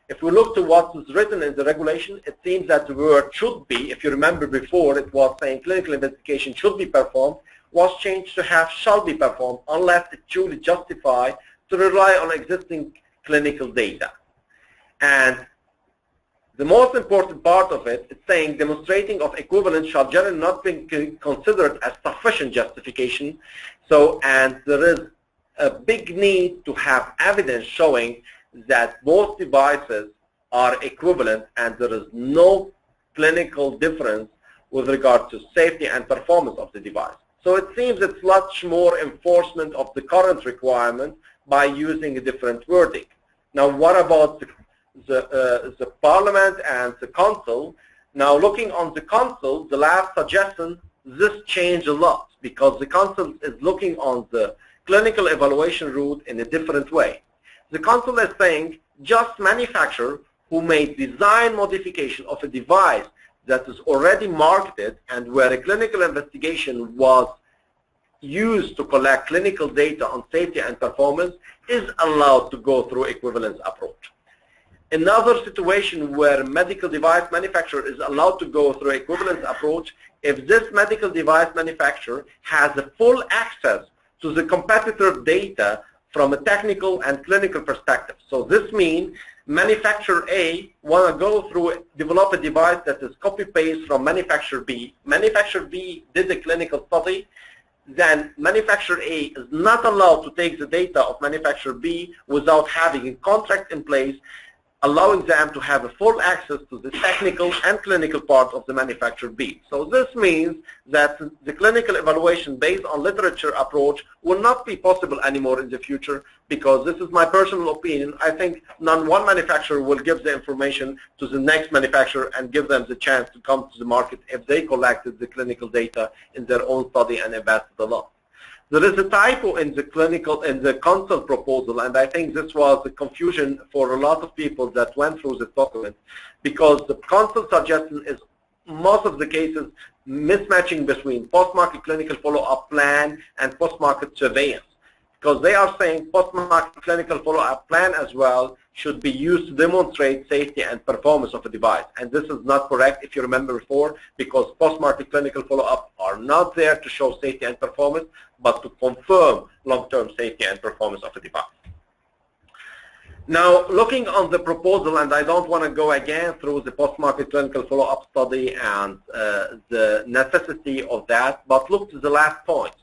If we look to what is written in the regulation, it seems that the word should be, if you remember before, it was saying clinical investigation should be performed, was changed to have shall be performed unless it truly justifies to rely on existing clinical data. And the most important part of it is saying demonstrating of equivalence shall generally not be considered as sufficient justification. So, and there is a big need to have evidence showing that both devices are equivalent and there is no clinical difference with regard to safety and performance of the device. So it seems it's much more enforcement of the current requirement by using a different wording. Now, what about the Parliament and the Council? Now, looking on the Council, the last suggestion, this changed a lot because the Council is looking on the clinical evaluation route in a different way. The Council is saying just manufacturer who made design modification of a device that is already marketed and where a clinical investigation was used to collect clinical data on safety and performance is allowed to go through equivalence approach. Another situation where medical device manufacturer is allowed to go through equivalence approach if this medical device manufacturer has a full access to the competitor data from a technical and clinical perspective. So this means manufacturer A want to go through, develop a device that is copy-paste from manufacturer B. Manufacturer B did a clinical study, then manufacturer A is not allowed to take the data of manufacturer B without having a contract in place, allowing them to have a full access to the technical and clinical part of the manufacturer B. So this means that the clinical evaluation based on literature approach will not be possible anymore in the future, because this is my personal opinion. I think one manufacturer will give the information to the next manufacturer and give them the chance to come to the market if they collected the clinical data in their own study and invested a lot. There is a typo in the Council proposal, and I think this was a confusion for a lot of people that went through this document, because the Council suggestion is most of the cases mismatching between post-market clinical follow-up plan and post-market surveillance, because they are saying post-market clinical follow-up plan as well should be used to demonstrate safety and performance of a device. And this is not correct, if you remember before, because post-market clinical follow-up are not there to show safety and performance, but to confirm long-term safety and performance of a device. Now, looking on the proposal, and I don't want to go again through the post-market clinical follow-up study and the necessity of that, but look to the last point.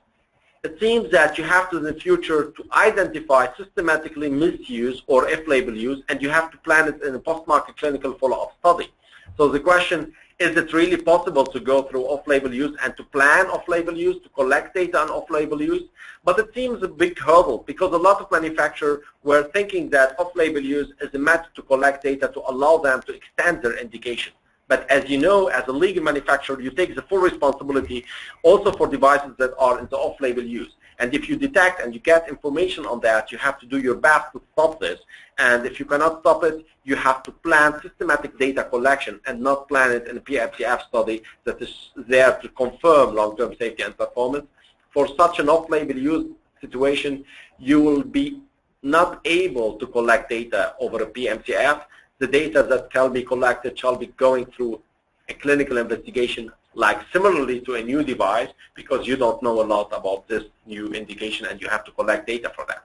It seems that you have to, in the future, to identify systematically misuse or off-label use, and you have to plan it in a post-market clinical follow-up study. So the question, is it really possible to go through off-label use and to plan off-label use, to collect data on off-label use? But it seems a big hurdle, because a lot of manufacturers were thinking that off-label use is a method to collect data to allow them to extend their indication. But as you know, as a legal manufacturer, you take the full responsibility also for devices that are in the off-label use. And if you detect and you get information on that, you have to do your best to stop this. And if you cannot stop it, you have to plan systematic data collection and not plan it in a PMCF study that is there to confirm long-term safety and performance. For such an off-label use situation, you will be not able to collect data over a PMCF. The data that can be collected shall be going through a clinical investigation, like similarly to a new device, because you don't know a lot about this new indication and you have to collect data for that.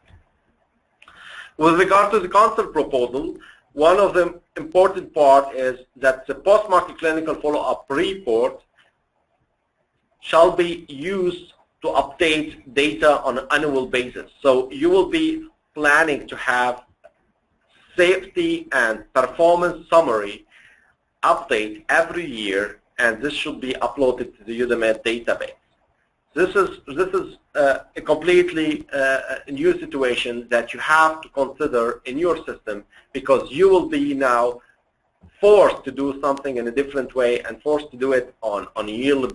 With regard to the concept proposal, one of the important part is that the post-market clinical follow-up report shall be used to update data on an annual basis. So you will be planning to have safety and performance summary update every year, and this should be uploaded to the Udemy database. This is a completely new situation that you have to consider in your system, because you will be now forced to do something in a different way and forced to do it on a yearly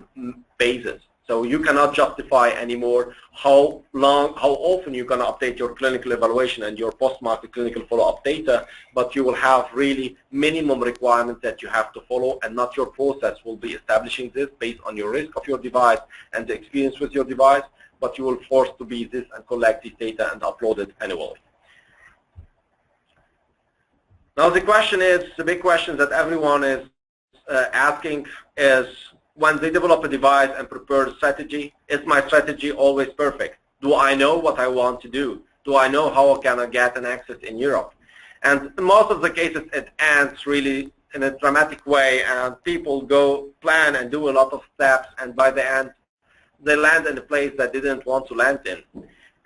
basis. So you cannot justify anymore how often you're going to update your clinical evaluation and your post-market clinical follow-up data, but you will have really minimum requirements that you have to follow, and not your process will be establishing this based on your risk of your device and the experience with your device, but you will force to be this and collect this data and upload it annually. Now the question is, the big question that everyone is asking is, when they develop a device and prepare a strategy, is my strategy always perfect? Do I know what I want to do? Do I know how can I get an access in Europe? And in most of the cases, it ends really in a dramatic way, and people go plan and do a lot of steps, and by the end, they land in a place that they didn't want to land in.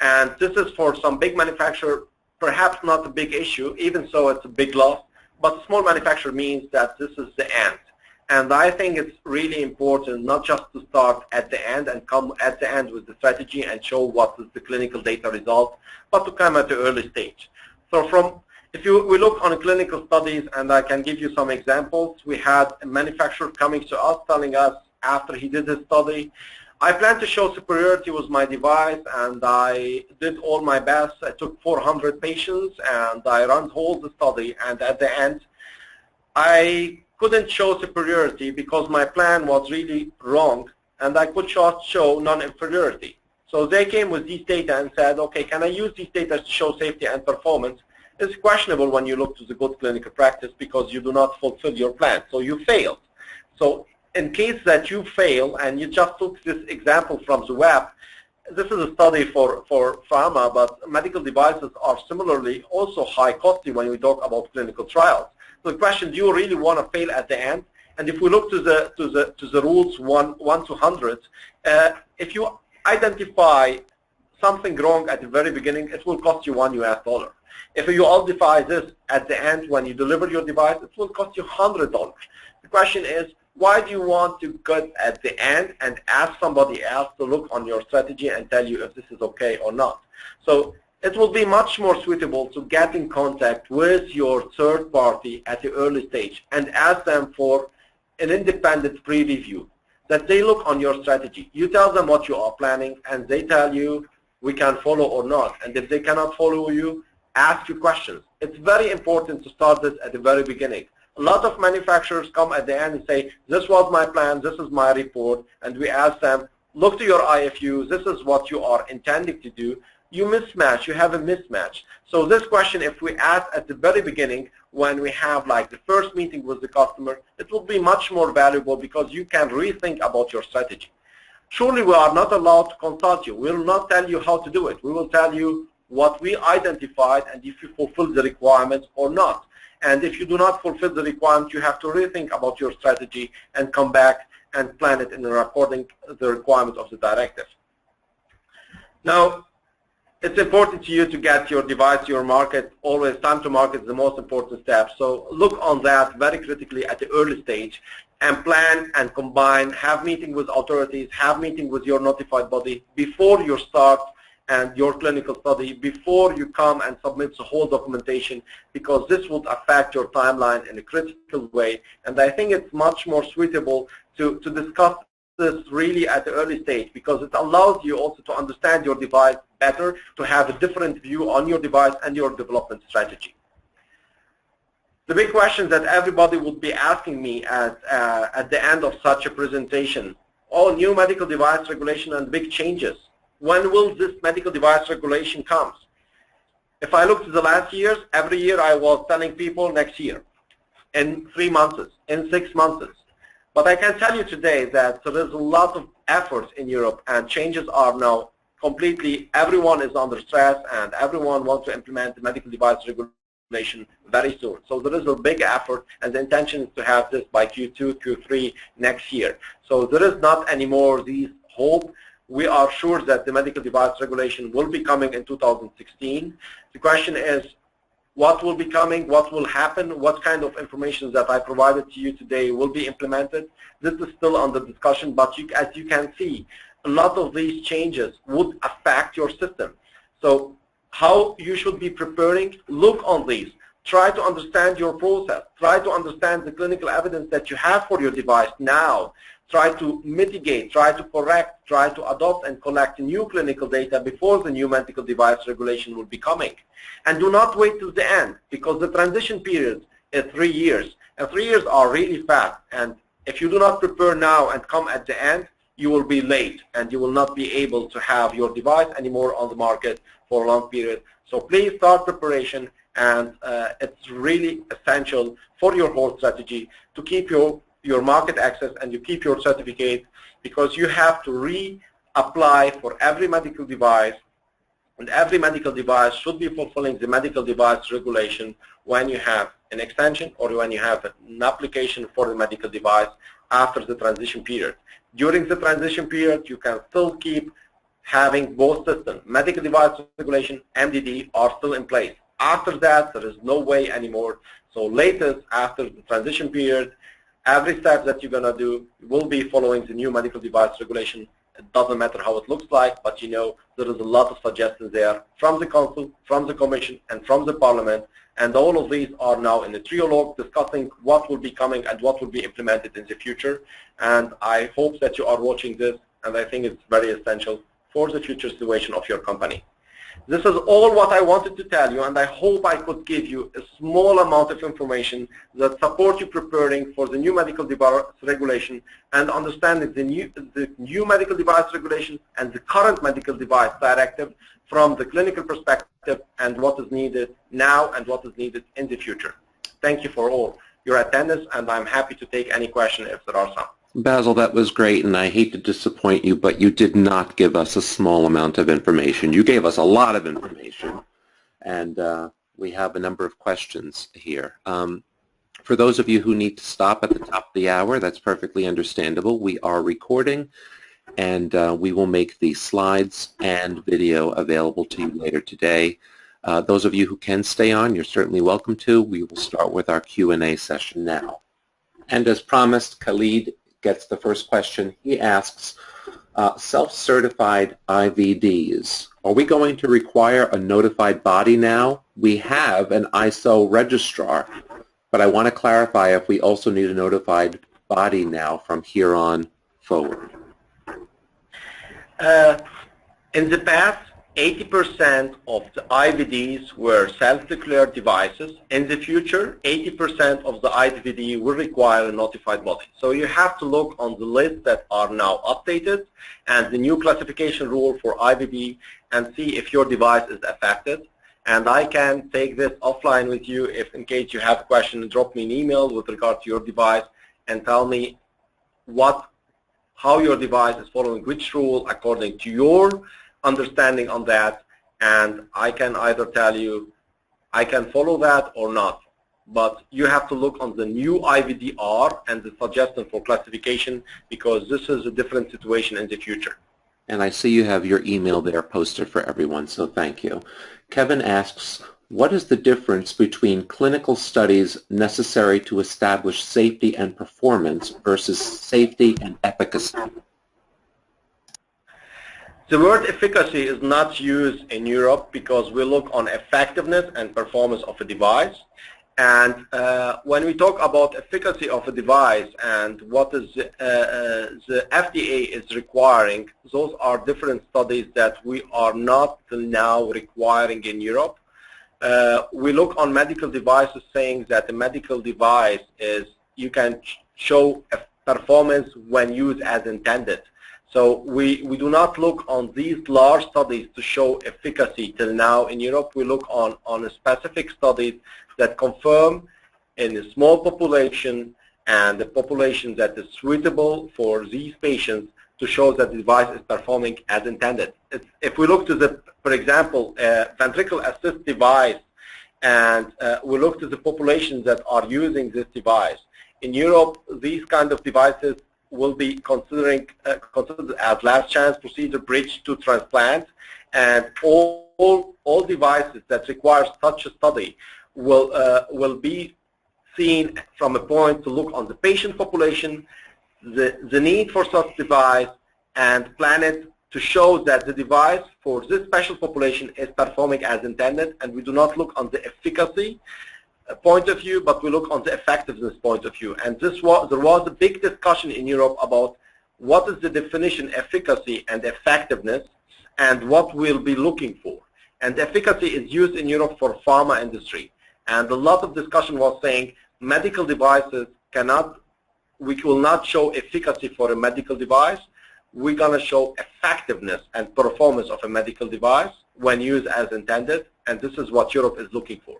And this is for some big manufacturer, perhaps not a big issue, even so it's a big loss, but small manufacturer means that this is the end. And I think it's really important not just to start at the end and come at the end with the strategy and show what is the clinical data result, but to come at the early stage. So we look on clinical studies, and I can give you some examples. We had a manufacturer coming to us telling us after he did his study, I plan to show superiority with my device, and I did all my best. I took 400 patients and I ran all the study, and at the end I couldn't show superiority because my plan was really wrong, and I could just show non-inferiority. So they came with these data and said, okay, can I use these data to show safety and performance? It's questionable when you look to the good clinical practice, because you do not fulfill your plan, so you failed. So in case that you fail, and you just took this example from the web, this is a study for pharma, but medical devices are similarly also high costly when we talk about clinical trials. So the question, do you really want to fail at the end? And if we look to the rules 1 to 100, if you identify something wrong at the very beginning, it will cost you $1 US. If you identify this at the end when you deliver your device, it will cost you $100. The question is, why do you want to get at the end and ask somebody else to look on your strategy and tell you if this is okay or not? So it will be much more suitable to get in contact with your third party at the early stage and ask them for an independent pre-review, that they look on your strategy. You tell them what you are planning, and they tell you we can follow or not. And if they cannot follow you, ask you questions. It's very important to start this at the very beginning. A lot of manufacturers come at the end and say, this was my plan, this is my report, and we ask them, look to your IFU, this is what you are intending to do. You mismatch, you have a mismatch. So this question, if we ask at the very beginning, when we have like the first meeting with the customer, it will be much more valuable, because you can rethink about your strategy. Surely we are not allowed to consult you. We will not tell you how to do it. We will tell you what we identified and if you fulfill the requirements or not. And if you do not fulfill the requirements, you have to rethink about your strategy and come back and plan it in according to the requirements of the directive. Now, it's important to you to get your device to your market. Always time to market is the most important step. So look on that very critically at the early stage and plan and combine, have meeting with authorities, have meeting with your notified body before you start and your clinical study, before you come and submit the whole documentation, because this would affect your timeline in a critical way. And I think it's much more suitable to discuss this really at the early stage because it allows you also to understand your device better, to have a different view on your device and your development strategy. The big question that everybody would be asking me at the end of such a presentation, oh, new medical device regulation and big changes. When will this medical device regulation come? If I look to the last years, every year I was telling people next year, in 3 months, in 6 months. But I can tell you today that there is a lot of efforts in Europe and changes are now completely, everyone is under stress and everyone wants to implement the medical device regulation very soon. So there is a big effort and the intention is to have this by Q2, Q3 next year. So there is not anymore these hope. We are sure that the medical device regulation will be coming in 2016. The question is, what will be coming, what will happen, what kind of information that I provided to you today will be implemented. This is still under discussion, but as you can see, a lot of these changes would affect your system. So how you should be preparing, look on these. Try to understand your process. Try to understand the clinical evidence that you have for your device now. Try to mitigate, try to correct, try to adopt and collect new clinical data before the new medical device regulation will be coming. And do not wait till the end because the transition period is 3 years. And 3 years are really fast. And if you do not prepare now and come at the end, you will be late and you will not be able to have your device anymore on the market for a long period. So please start preparation and it's really essential for your whole strategy to keep your market access and you keep your certificate because you have to reapply for every medical device and every medical device should be fulfilling the medical device regulation when you have an extension or when you have an application for the medical device after the transition period. During the transition period, you can still keep having both systems. Medical device regulation, MDD, are still in place. After that, there is no way anymore. So latest, after the transition period, every step that you're going to do will be following the new medical device regulation. It doesn't matter how it looks like, but you know there is a lot of suggestions there from the Council, from the Commission, and from the Parliament. And all of these are now in the trialogue discussing what will be coming and what will be implemented in the future. And I hope that you are watching this, and I think it's very essential for the future situation of your company. This is all what I wanted to tell you, and I hope I could give you a small amount of information that support you preparing for the new medical device regulation and understanding the new medical device regulation and the current medical device directive from the clinical perspective and what is needed now and what is needed in the future. Thank you for all your attendance, and I'm happy to take any question if there are some. Basil, that was great, and I hate to disappoint you, but you did not give us a small amount of information. You gave us a lot of information, and we have a number of questions here. For those of you who need to stop at the top of the hour, that's perfectly understandable. We are recording, and we will make the slides and video available to you later today. Those of you who can stay on, you're certainly welcome to. We will start with our Q&A session now. And as promised, Khalid gets the first question. He asks, self-certified IVDs, are we going to require a notified body now? We have an ISO registrar, but I want to clarify if we also need a notified body now from here on forward. In the past, 80% of the IVDs were self-declared devices. In the future, 80% of the IVD will require a notified body. So you have to look on the list that are now updated and the new classification rule for IVD and see if your device is affected. And I can take this offline with you if in case you have a question, drop me an email with regard to your device and tell me how your device is following which rule according to your understanding on that, and I can either tell you I can follow that or not. But you have to look on the new IVDR and the suggestion for classification because this is a different situation in the future. And I see you have your email there posted for everyone, so thank you. Kevin asks, what is the difference between clinical studies necessary to establish safety and performance versus safety and efficacy? The word efficacy is not used in Europe because we look on effectiveness and performance of a device. And when we talk about efficacy of a device and what is the FDA is requiring, those are different studies that we are not now requiring in Europe. We look on medical devices saying that a medical device is, you can show a performance when used as intended. So we do not look on these large studies to show efficacy till now in Europe. We look on a specific studies that confirm in a small population and the population that is suitable for these patients to show that the device is performing as intended. If we look to the, for example, ventricle assist device, and we look to the populations that are using this device, in Europe, these kind of devices will be considered as last chance procedure bridge to transplant, and all devices that require such a study will be seen from a point to look on the patient population, the need for such device, and plan it to show that the device for this special population is performing as intended. And we do not look on the efficacy point of view, but we look on the effectiveness point of view. And there was a big discussion in Europe about what is the definition efficacy and effectiveness and what we'll be looking for. And efficacy is used in Europe for pharma industry. And a lot of discussion was saying medical devices we will not show efficacy for a medical device. We're going to show effectiveness and performance of a medical device when used as intended. And this is what Europe is looking for.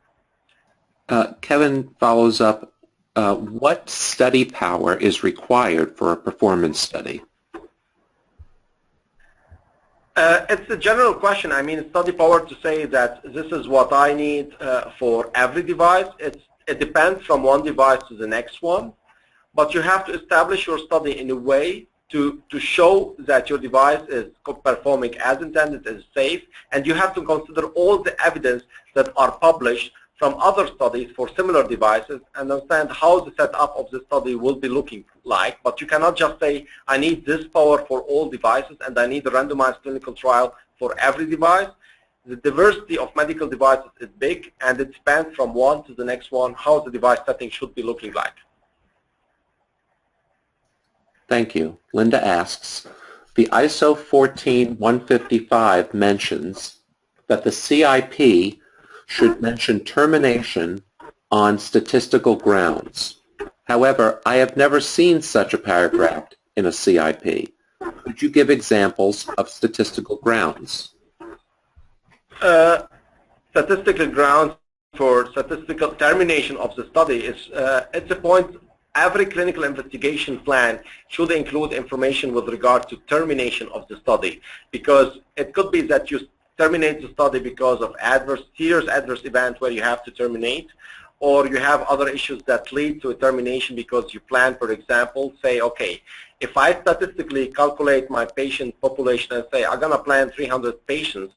Kevin follows up, what study power is required for a performance study? It's a general question. I mean, study power to say that this is what I need for every device. It depends from one device to the next one. But you have to establish your study in a way to show that your device is performing as intended, is safe, and you have to consider all the evidence that are published from other studies for similar devices and understand how the setup of the study will be looking like. But you cannot just say, I need this power for all devices and I need a randomized clinical trial for every device. The diversity of medical devices is big, and it depends from one to the next one how the device setting should be looking like. Thank you. Linda asks, the ISO 14155 mentions that the CIP should mention termination on statistical grounds. However, I have never seen such a paragraph in a CIP. Could you give examples of statistical grounds? Statistical grounds for statistical termination of the study is it's a point. Every clinical investigation plan should include information with regard to termination of the study, because it could be that you terminate the study because of serious adverse event where you have to terminate, or you have other issues that lead to a termination because you plan, for example, say, okay, if I statistically calculate my patient population and say I'm going to plan 300 patients,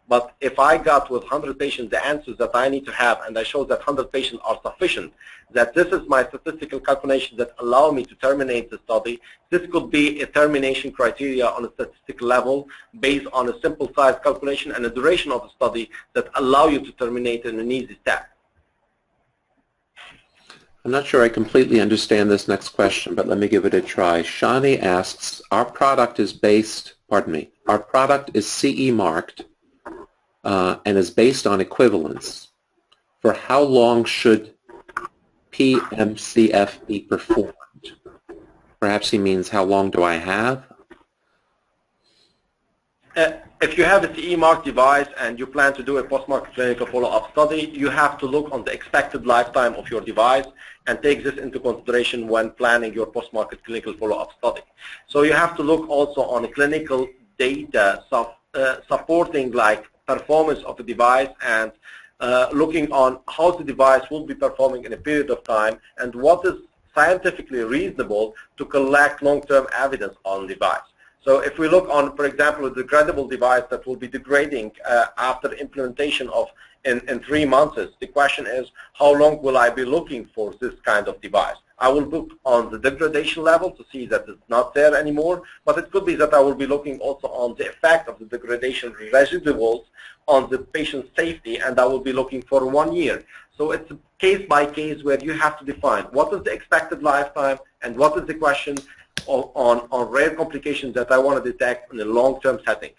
but if I got with 100 patients the answers that I need to have, and I show that 100 patients are sufficient, that this is my statistical calculation that allow me to terminate the study, this could be a termination criteria on a statistical level based on a simple size calculation and a duration of the study that allow you to terminate in an easy step. I'm not sure I completely understand this next question, but let me give it a try. Shani asks, our product is CE marked and is based on equivalence. For how long should PMCF be performed? Perhaps he means how long do I have? If you have a CE mark device and you plan to do a post-market clinical follow-up study, you have to look on the expected lifetime of your device and take this into consideration when planning your post-market clinical follow-up study. So you have to look also on the clinical data supporting like performance of the device and looking on how the device will be performing in a period of time and what is scientifically reasonable to collect long-term evidence on the device. So if we look on, for example, a degradable device that will be degrading after implementation of in 3 months, the question is, how long will I be looking for this kind of device? I will look on the degradation level to see that it's not there anymore, but it could be that I will be looking also on the effect of the degradation residuals on the patient's safety, and I will be looking for 1 year. So it's a case by case where you have to define what is the expected lifetime and what is the question on rare complications that I want to detect in a long-term setting.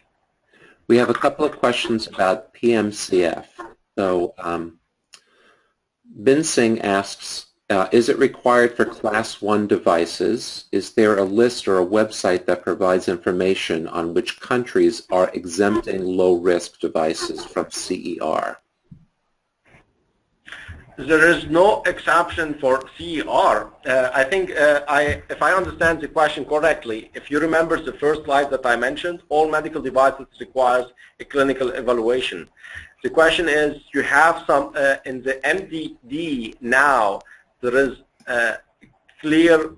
We have a couple of questions about PMCF. So Bin Singh asks, is it required for Class 1 devices? Is there a list or a website that provides information on which countries are exempting low-risk devices from CER? There is no exception for CER. I think if I understand the question correctly, if you remember the first slide that I mentioned, all medical devices requires a clinical evaluation. The question is, you have some, in the MDD now, there is clear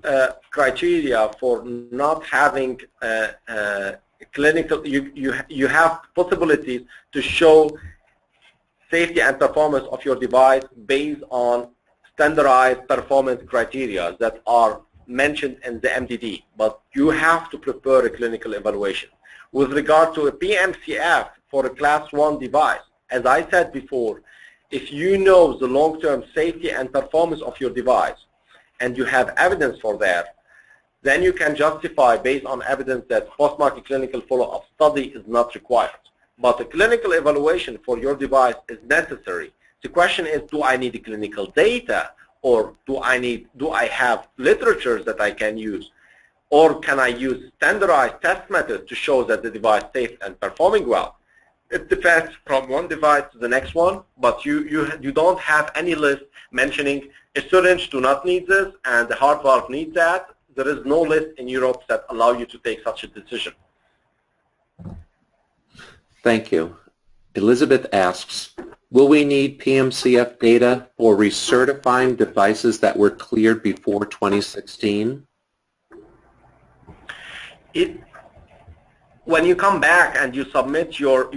criteria for not having clinical, you have possibilities to show safety and performance of your device based on standardized performance criteria that are mentioned in the MDD, but you have to prepare a clinical evaluation. With regard to a PMCF for a Class 1 device, as I said before, if you know the long-term safety and performance of your device and you have evidence for that, then you can justify based on evidence that post-market clinical follow-up study is not required. But a clinical evaluation for your device is necessary. The question is, do I need the clinical data, or do I have literature that I can use, or can I use standardized test methods to show that the device is safe and performing well? It depends from one device to the next one, but you don't have any list mentioning a syringe do not need this and the heart valve needs that. There is no list in Europe that allow you to take such a decision. Thank you. Elizabeth asks, will we need PMCF data for recertifying devices that were cleared before 2016? When you come back and you submit your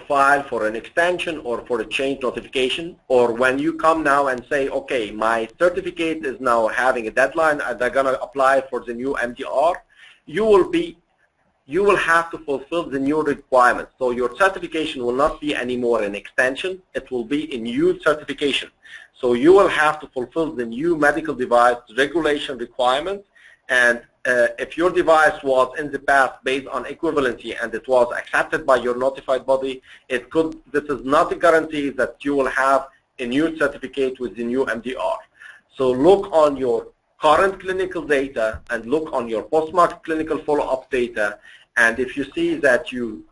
file for an extension or for a change notification, or when you come now and say, okay, my certificate is now having a deadline and they're going to apply for the new MDR, you will have to fulfill the new requirements. So your certification will not be anymore an extension, it will be a new certification. So you will have to fulfill the new medical device regulation requirements, and if your device was in the past based on equivalency and it was accepted by your notified body, this is not a guarantee that you will have a new certificate with the new MDR. So look on your current clinical data and look on your post-market clinical follow-up data, and if you see that you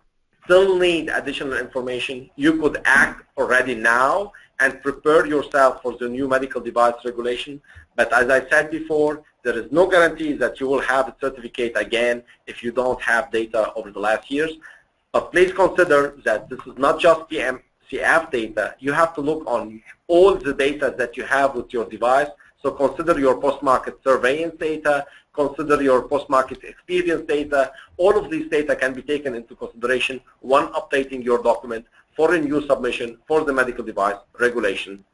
still need additional information, you could act already now and prepare yourself for the new medical device regulation. But as I said before, there is no guarantee that you will have a certificate again if you don't have data over the last years. But please consider that this is not just PMCF data. You have to look on all the data that you have with your device. So consider your post-market surveillance data, consider your post-market experience data. All of these data can be taken into consideration when updating your document for a new submission for the medical device regulation.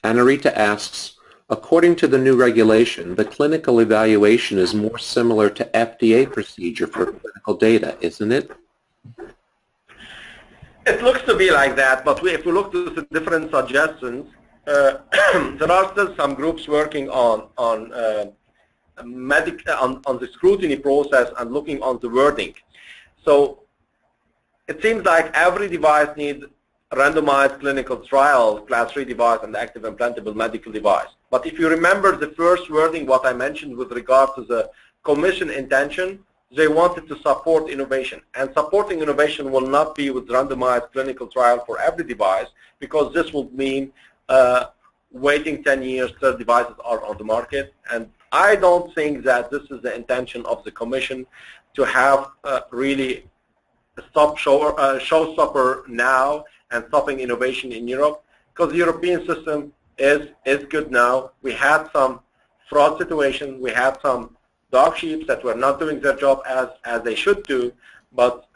Anarita asks, according to the new regulation, the clinical evaluation is more similar to FDA procedure for clinical data, isn't it? It looks to be like that, but if we look to the different suggestions, there are still some groups working on the scrutiny process and looking on the wording. So it seems like every device needs a randomized clinical trial, Class 3 device, and active implantable medical device. But if you remember the first wording, what I mentioned with regard to the Commission intention, they wanted to support innovation. And supporting innovation will not be with randomized clinical trial for every device, because this will mean waiting 10 years till devices are on the market. And I don't think that this is the intention of the Commission to have really a showstopper now and stopping innovation in Europe, because the European system is good now. We had some fraud situation, we had some dog sheep that were not doing their job as they should do, but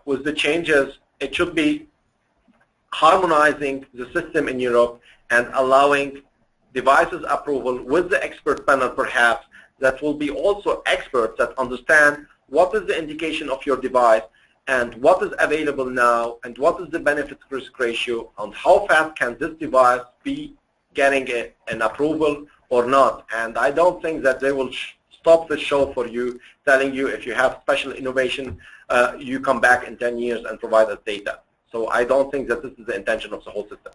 with the changes, it should be harmonizing the system in Europe and allowing devices approval with the expert panel perhaps that will be also experts that understand what is the indication of your device and what is available now, and what is the benefit-risk ratio, and how fast can this device be getting an approval or not. And I don't think that they will stop the show for you, telling you if you have special innovation, you come back in 10 years and provide us data. So I don't think that this is the intention of the whole system.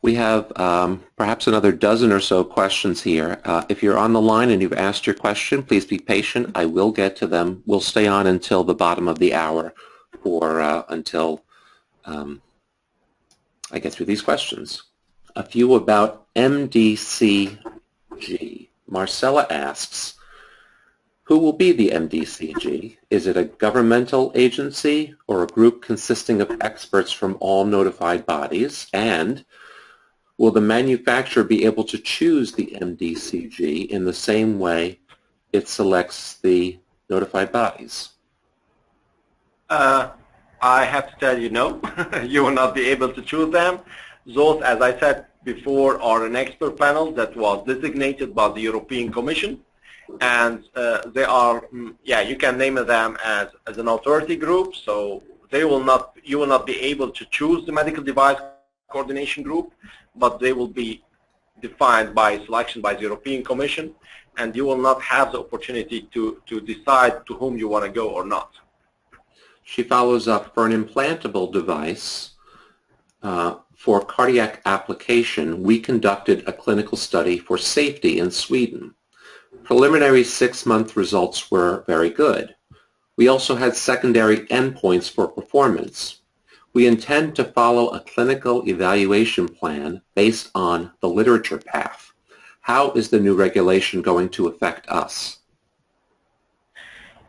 We have perhaps another dozen or so questions here. If you're on the line and you've asked your question, please be patient. I will get to them. We'll stay on until the bottom of the hour or until I get through these questions. A few about MDCG. Marcella asks, who will be the MDCG? Is it a governmental agency or a group consisting of experts from all notified bodies? And will the manufacturer be able to choose the MDCG in the same way it selects the notified bodies? I have to tell you no. You will not be able to choose them. Those, as I said before, are an expert panel that was designated by the European Commission. And they are, yeah, you can name them as an authority group. So they will not, you will not be able to choose the medical device coordination group, but they will be defined by selection by the European Commission, and you will not have the opportunity to decide to whom you want to go or not. She follows up, for an implantable device for cardiac application, we conducted a clinical study for safety in Sweden. Preliminary 6-month results were very good. We also had secondary endpoints for performance. We intend to follow a clinical evaluation plan based on the literature path. How is the new regulation going to affect us?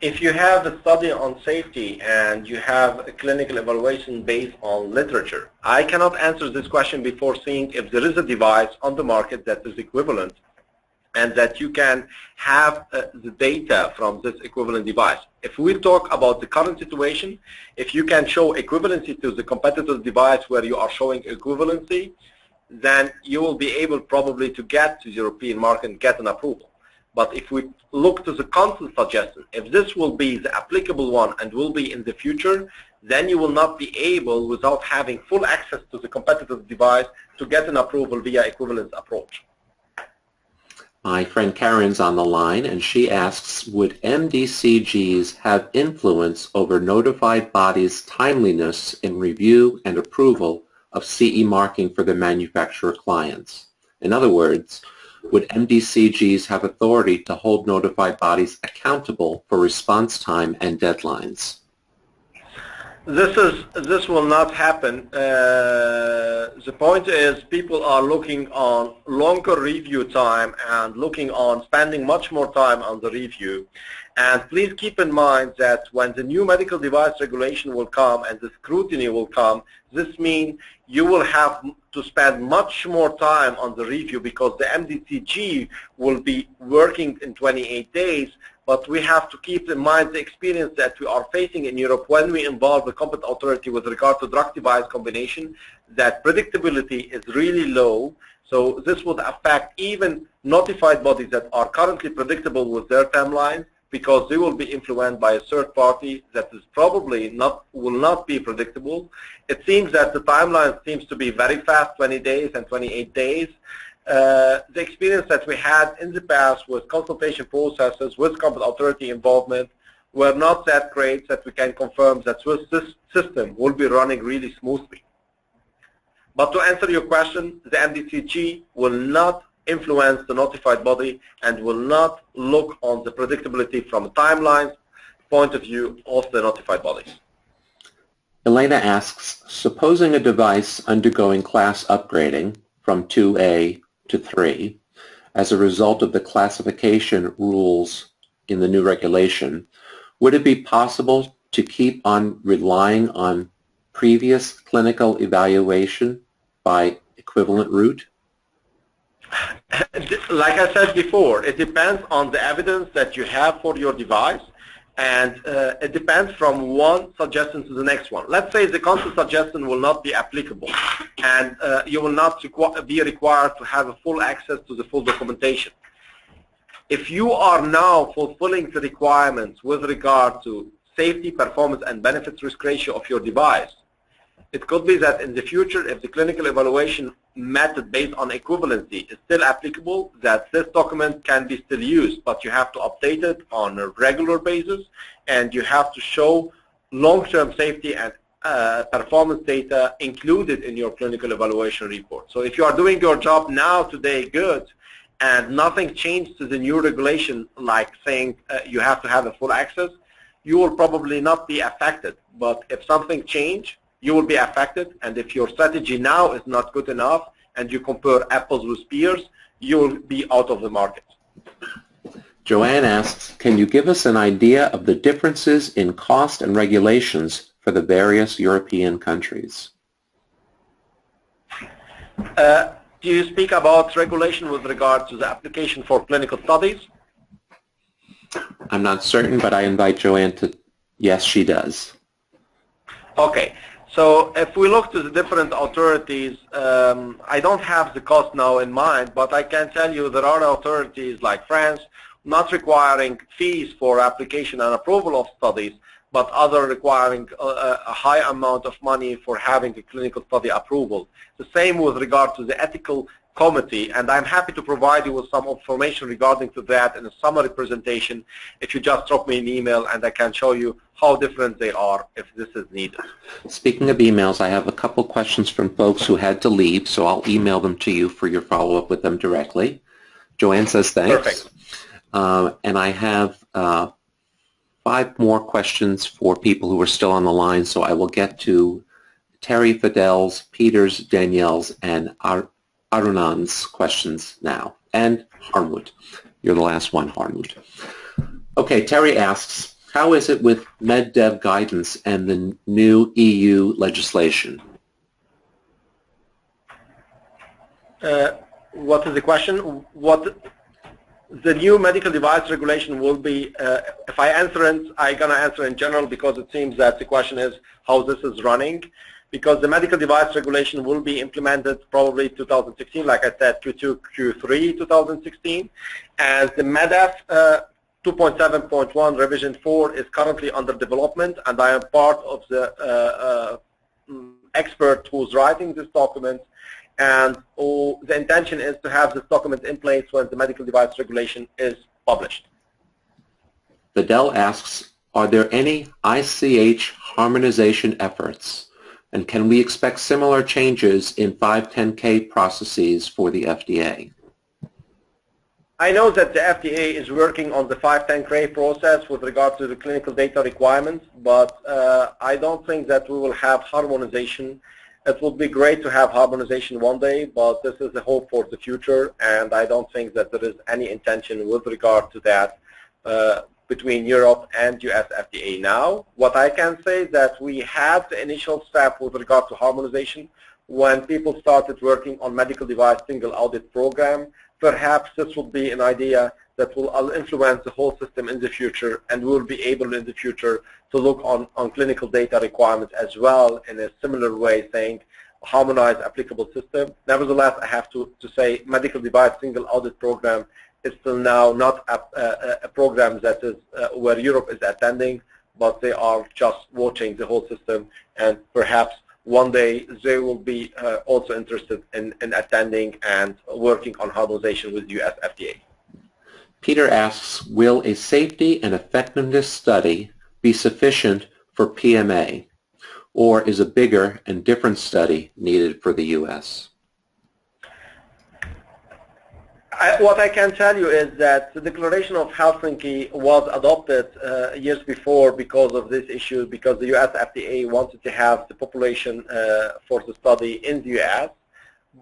If you have a study on safety and you have a clinical evaluation based on literature, I cannot answer this question before seeing if there is a device on the market that is equivalent and that you can have the data from this equivalent device. If we talk about the current situation, if you can show equivalency to the competitor device where you are showing equivalency, then you will be able probably to get to the European market and get an approval. But if we look to the council suggestion, if this will be the applicable one and will be in the future, then you will not be able, without having full access to the competitive device, to get an approval via equivalence approach. My friend Karen's on the line, and she asks, would MDCGs have influence over notified bodies' timeliness in review and approval of CE marking for their manufacturer clients? In other words, would MDCGs have authority to hold notified bodies accountable for response time and deadlines? This will not happen. The point is people are looking on longer review time and looking on spending much more time on the review. And please keep in mind that when the new medical device regulation will come and the scrutiny will come, this means you will have to spend much more time on the review because the MDCG will be working in 28 days. But we have to keep in mind the experience that we are facing in Europe when we involve the competent authority with regard to drug-device combination, that predictability is really low. So this would affect even notified bodies that are currently predictable with their timelines, because they will be influenced by a third party that is probably will not be predictable. It seems that the timeline seems to be very fast, 20 days and 28 days. The experience that we had in the past with consultation processes, with competent authority involvement, were not that great that we can confirm that this system will be running really smoothly. But to answer your question, the MDCG will not influence the notified body and will not look on the predictability from a timeline point of view of the notified bodies. Elena asks, supposing a device undergoing class upgrading from 2A to 3 as a result of the classification rules in the new regulation, would it be possible to keep on relying on previous clinical evaluation by equivalent route? Like I said before, it depends on the evidence that you have for your device, and it depends from one suggestion to the next one. Let's say the council suggestion will not be applicable, and you will not be required to have a full access to the full documentation. If you are now fulfilling the requirements with regard to safety, performance, and benefits risk ratio of your device. It could be that in the future, if the clinical evaluation method based on equivalency is still applicable, that this document can be still used, but you have to update it on a regular basis, and you have to show long-term safety and performance data included in your clinical evaluation report. So if you are doing your job now, today, good, and nothing changed to the new regulation, like saying you have to have a full access, you will probably not be affected. But if something changed, you will be affected, and if your strategy now is not good enough and you compare apples with peers, you will be out of the market. Joanne asks, can you give us an idea of the differences in cost and regulations for the various European countries? Do you speak about regulation with regard to the application for clinical studies? I'm not certain, but I invite Joanne to, yes, she does. Okay. So if we look to the different authorities, I don't have the cost now in mind, but I can tell you there are authorities like France not requiring fees for application and approval of studies, but other requiring a high amount of money for having a clinical study approval. The same with regard to the ethical committee, and I'm happy to provide you with some information regarding to that in a summary presentation if you just drop me an email, and I can show you how different they are if this is needed. Speaking of emails, I have a couple questions from folks who had to leave, so I'll email them to you for your follow-up with them directly. Joanne says thanks. Perfect. And I have 5 more questions for people who are still on the line, so I will get to Terry Fidel's, Peter's, Danielle's, and Arunan's questions now. And Harmut. You're the last one, Harmut. Okay, Terry asks, how is it with MedDev guidance and the new EU legislation? What is the question? What the new medical device regulation will be, if I answer it, I'm going to answer in general because it seems that the question is how this is running. Because the medical device regulation will be implemented probably 2016, like I said, Q2, Q3 2016. And the MEDEF 2.7.1 revision 4 is currently under development, and I am part of the expert who's writing this document. And the intention is to have this document in place when the medical device regulation is published. Fidel asks, are there any ICH harmonization efforts? And can we expect similar changes in 510K processes for the FDA? I know that the FDA is working on the 510K process with regard to the clinical data requirements, but I don't think that we will have harmonization. It would be great to have harmonization one day, but this is a hope for the future, and I don't think that there is any intention with regard to that between Europe and US FDA now. What I can say is that we had the initial step with regard to harmonization when people started working on medical device single audit program. Perhaps this will be an idea that will influence the whole system in the future, and we'll be able in the future to look on clinical data requirements as well in a similar way, saying harmonized applicable system. Nevertheless, I have to say medical device single audit program is still now not a program that is where Europe is attending, but they are just watching the whole system, and perhaps one day they will be also interested in attending and working on harmonization with US FDA. Peter asks, will a safety and effectiveness study be sufficient for PMA, or is a bigger and different study needed for the US? What I can tell you is that the Declaration of Helsinki was adopted years before because of this issue, because the US FDA wanted to have the population for the study in the US.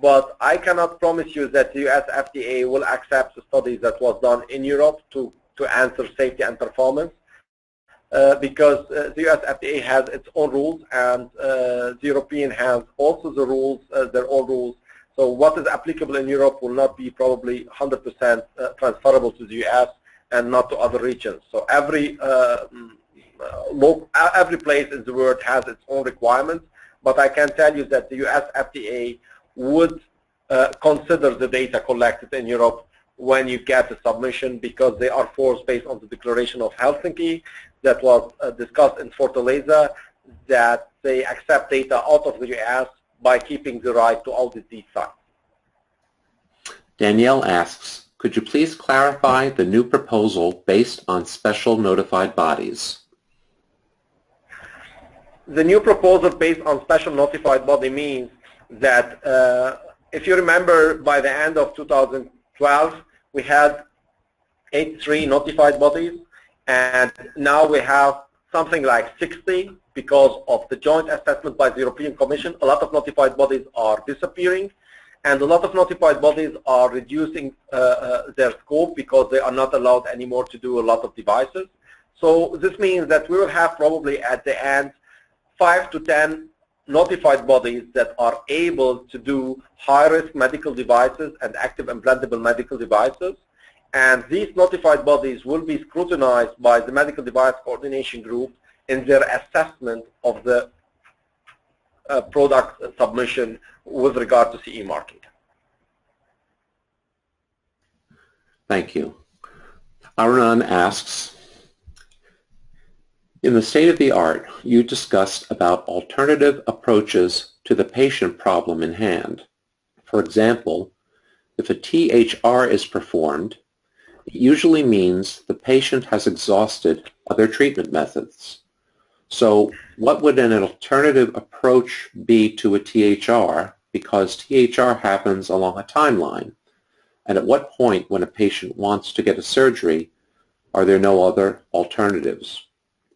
But I cannot promise you that the US FDA will accept the study that was done in Europe to answer safety and performance, because the US FDA has its own rules, and the European has also the rules, their own rules. So what is applicable in Europe will not be probably 100% transferable to the US and not to other regions. So every place in the world has its own requirements, but I can tell you that the US FDA would consider the data collected in Europe when you get the submission, because they are forced based on the Declaration of Helsinki. that was discussed in Fortaleza, that they accept data out of the US by keeping the right to audit these sites. Danielle asks, could you please clarify the new proposal based on special notified bodies? The new proposal based on special notified body means that, if you remember, by the end of 2012, we had 83 notified bodies, and now we have something like 60 because of the joint assessment by the European Commission. A lot of notified bodies are disappearing, and a lot of notified bodies are reducing their scope because they are not allowed anymore to do a lot of devices. So this means that we will have probably at the end 5 to 10 notified bodies that are able to do high-risk medical devices and active implantable medical devices. And these notified bodies will be scrutinized by the Medical Device Coordination Group in their assessment of the product submission with regard to CE marking. Thank you. Arun asks, in the state of the art, you discussed about alternative approaches to the patient problem in hand. For example, if a THR is performed, it usually means the patient has exhausted other treatment methods. So what would an alternative approach be to a THR, because THR happens along a timeline? And at what point when a patient wants to get a surgery, are there no other alternatives?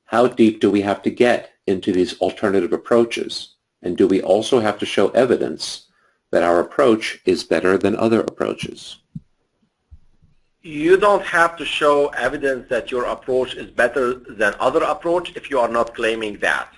How deep do we have to get into these alternative approaches? And do we also have to show evidence that our approach is better than other approaches? You don't have to show evidence that your approach is better than other approach if you are not claiming that.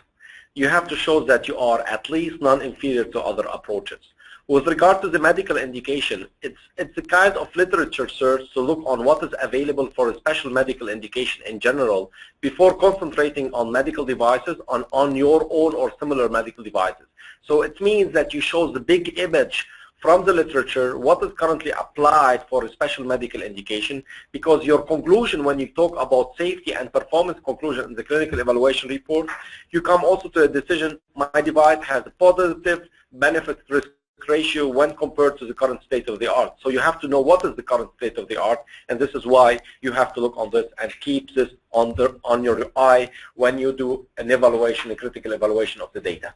You have to show that you are at least non-inferior to other approaches. With regard to the medical indication, it's a kind of literature search to look on what is available for a special medical indication in general before concentrating on medical devices on your own or similar medical devices. So it means that you show the big image from the literature, what is currently applied for a special medical indication, because your conclusion when you talk about safety and performance conclusion in the clinical evaluation report, you come also to a decision, my device has a positive benefit risk ratio when compared to the current state of the art. So you have to know what is the current state of the art, and this is why you have to look on this and keep this on your eye when you do an evaluation, a critical evaluation of the data.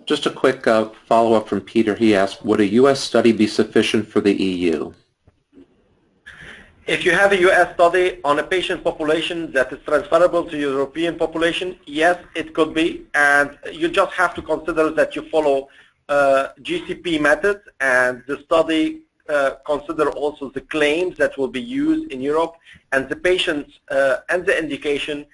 Just a quick follow-up from Peter. He asked, would a U.S. study be sufficient for the EU? If you have a U.S. study on a patient population that is transferable to European population, yes, it could be, and you just have to consider that you follow GCP methods, and the study consider also the claims that will be used in Europe, and the patients and the indication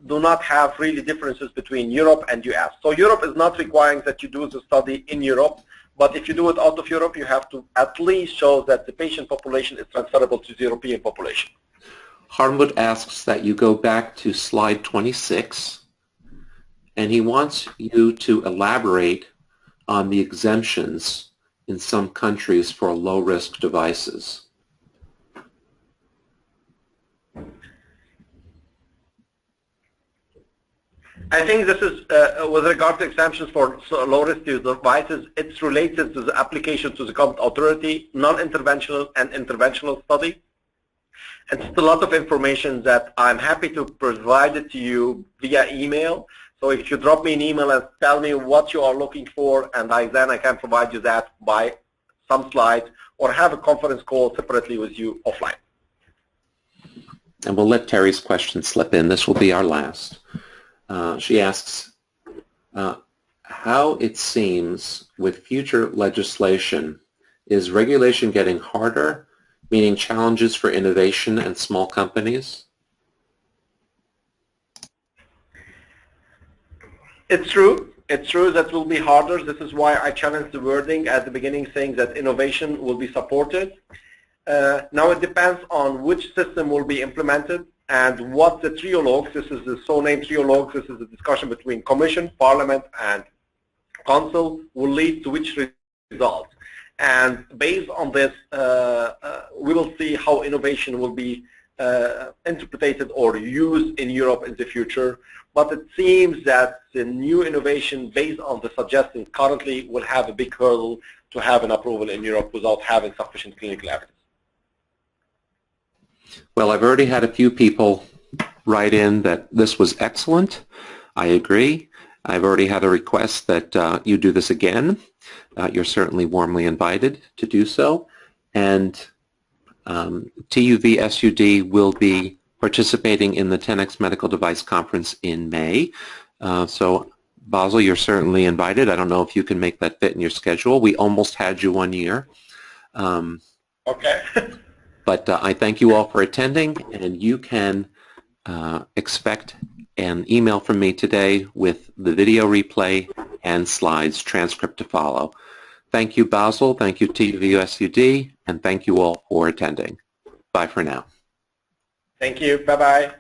do not have really differences between Europe and US. So Europe is not requiring that you do the study in Europe, but if you do it out of Europe, you have to at least show that the patient population is transferable to the European population. Harmwood asks that you go back to slide 26, and he wants you to elaborate on the exemptions in some countries for low-risk devices. I think this is, with regard to exemptions for low-risk devices, it's related to the application to the competent authority, non-interventional and interventional study. It's a lot of information that I'm happy to provide it to you via email. So if you drop me an email and tell me what you are looking for, and then I can provide you that by some slides, or have a conference call separately with you offline. And we'll let Terry's question slip in. This will be our last. She asks, how it seems with future legislation, is regulation getting harder, meaning challenges for innovation and small companies? It's true. It's true that will be harder. This is why I challenged the wording at the beginning, saying that innovation will be supported. Now it depends on which system will be implemented and what the triologues, this is the so-named triologues, this is the discussion between Commission, Parliament, and Council, will lead to which result. And based on this, we will see how innovation will be interpreted or used in Europe in the future, but it seems that the new innovation based on the suggestions currently will have a big hurdle to have an approval in Europe without having sufficient clinical evidence. Well, I've already had a few people write in that this was excellent. I agree. I've already had a request that you do this again. You're certainly warmly invited to do so. And TÜV SÜD will be participating in the 10X Medical Device Conference in May. So Bassil, you're certainly invited. I don't know if you can make that fit in your schedule. We almost had you 1 year. Okay. But I thank you all for attending, and you can expect an email from me today with the video replay and slides transcript to follow. Thank you, Bassil. Thank you, TÜV SÜD, and thank you all for attending. Bye for now. Thank you. Bye-bye.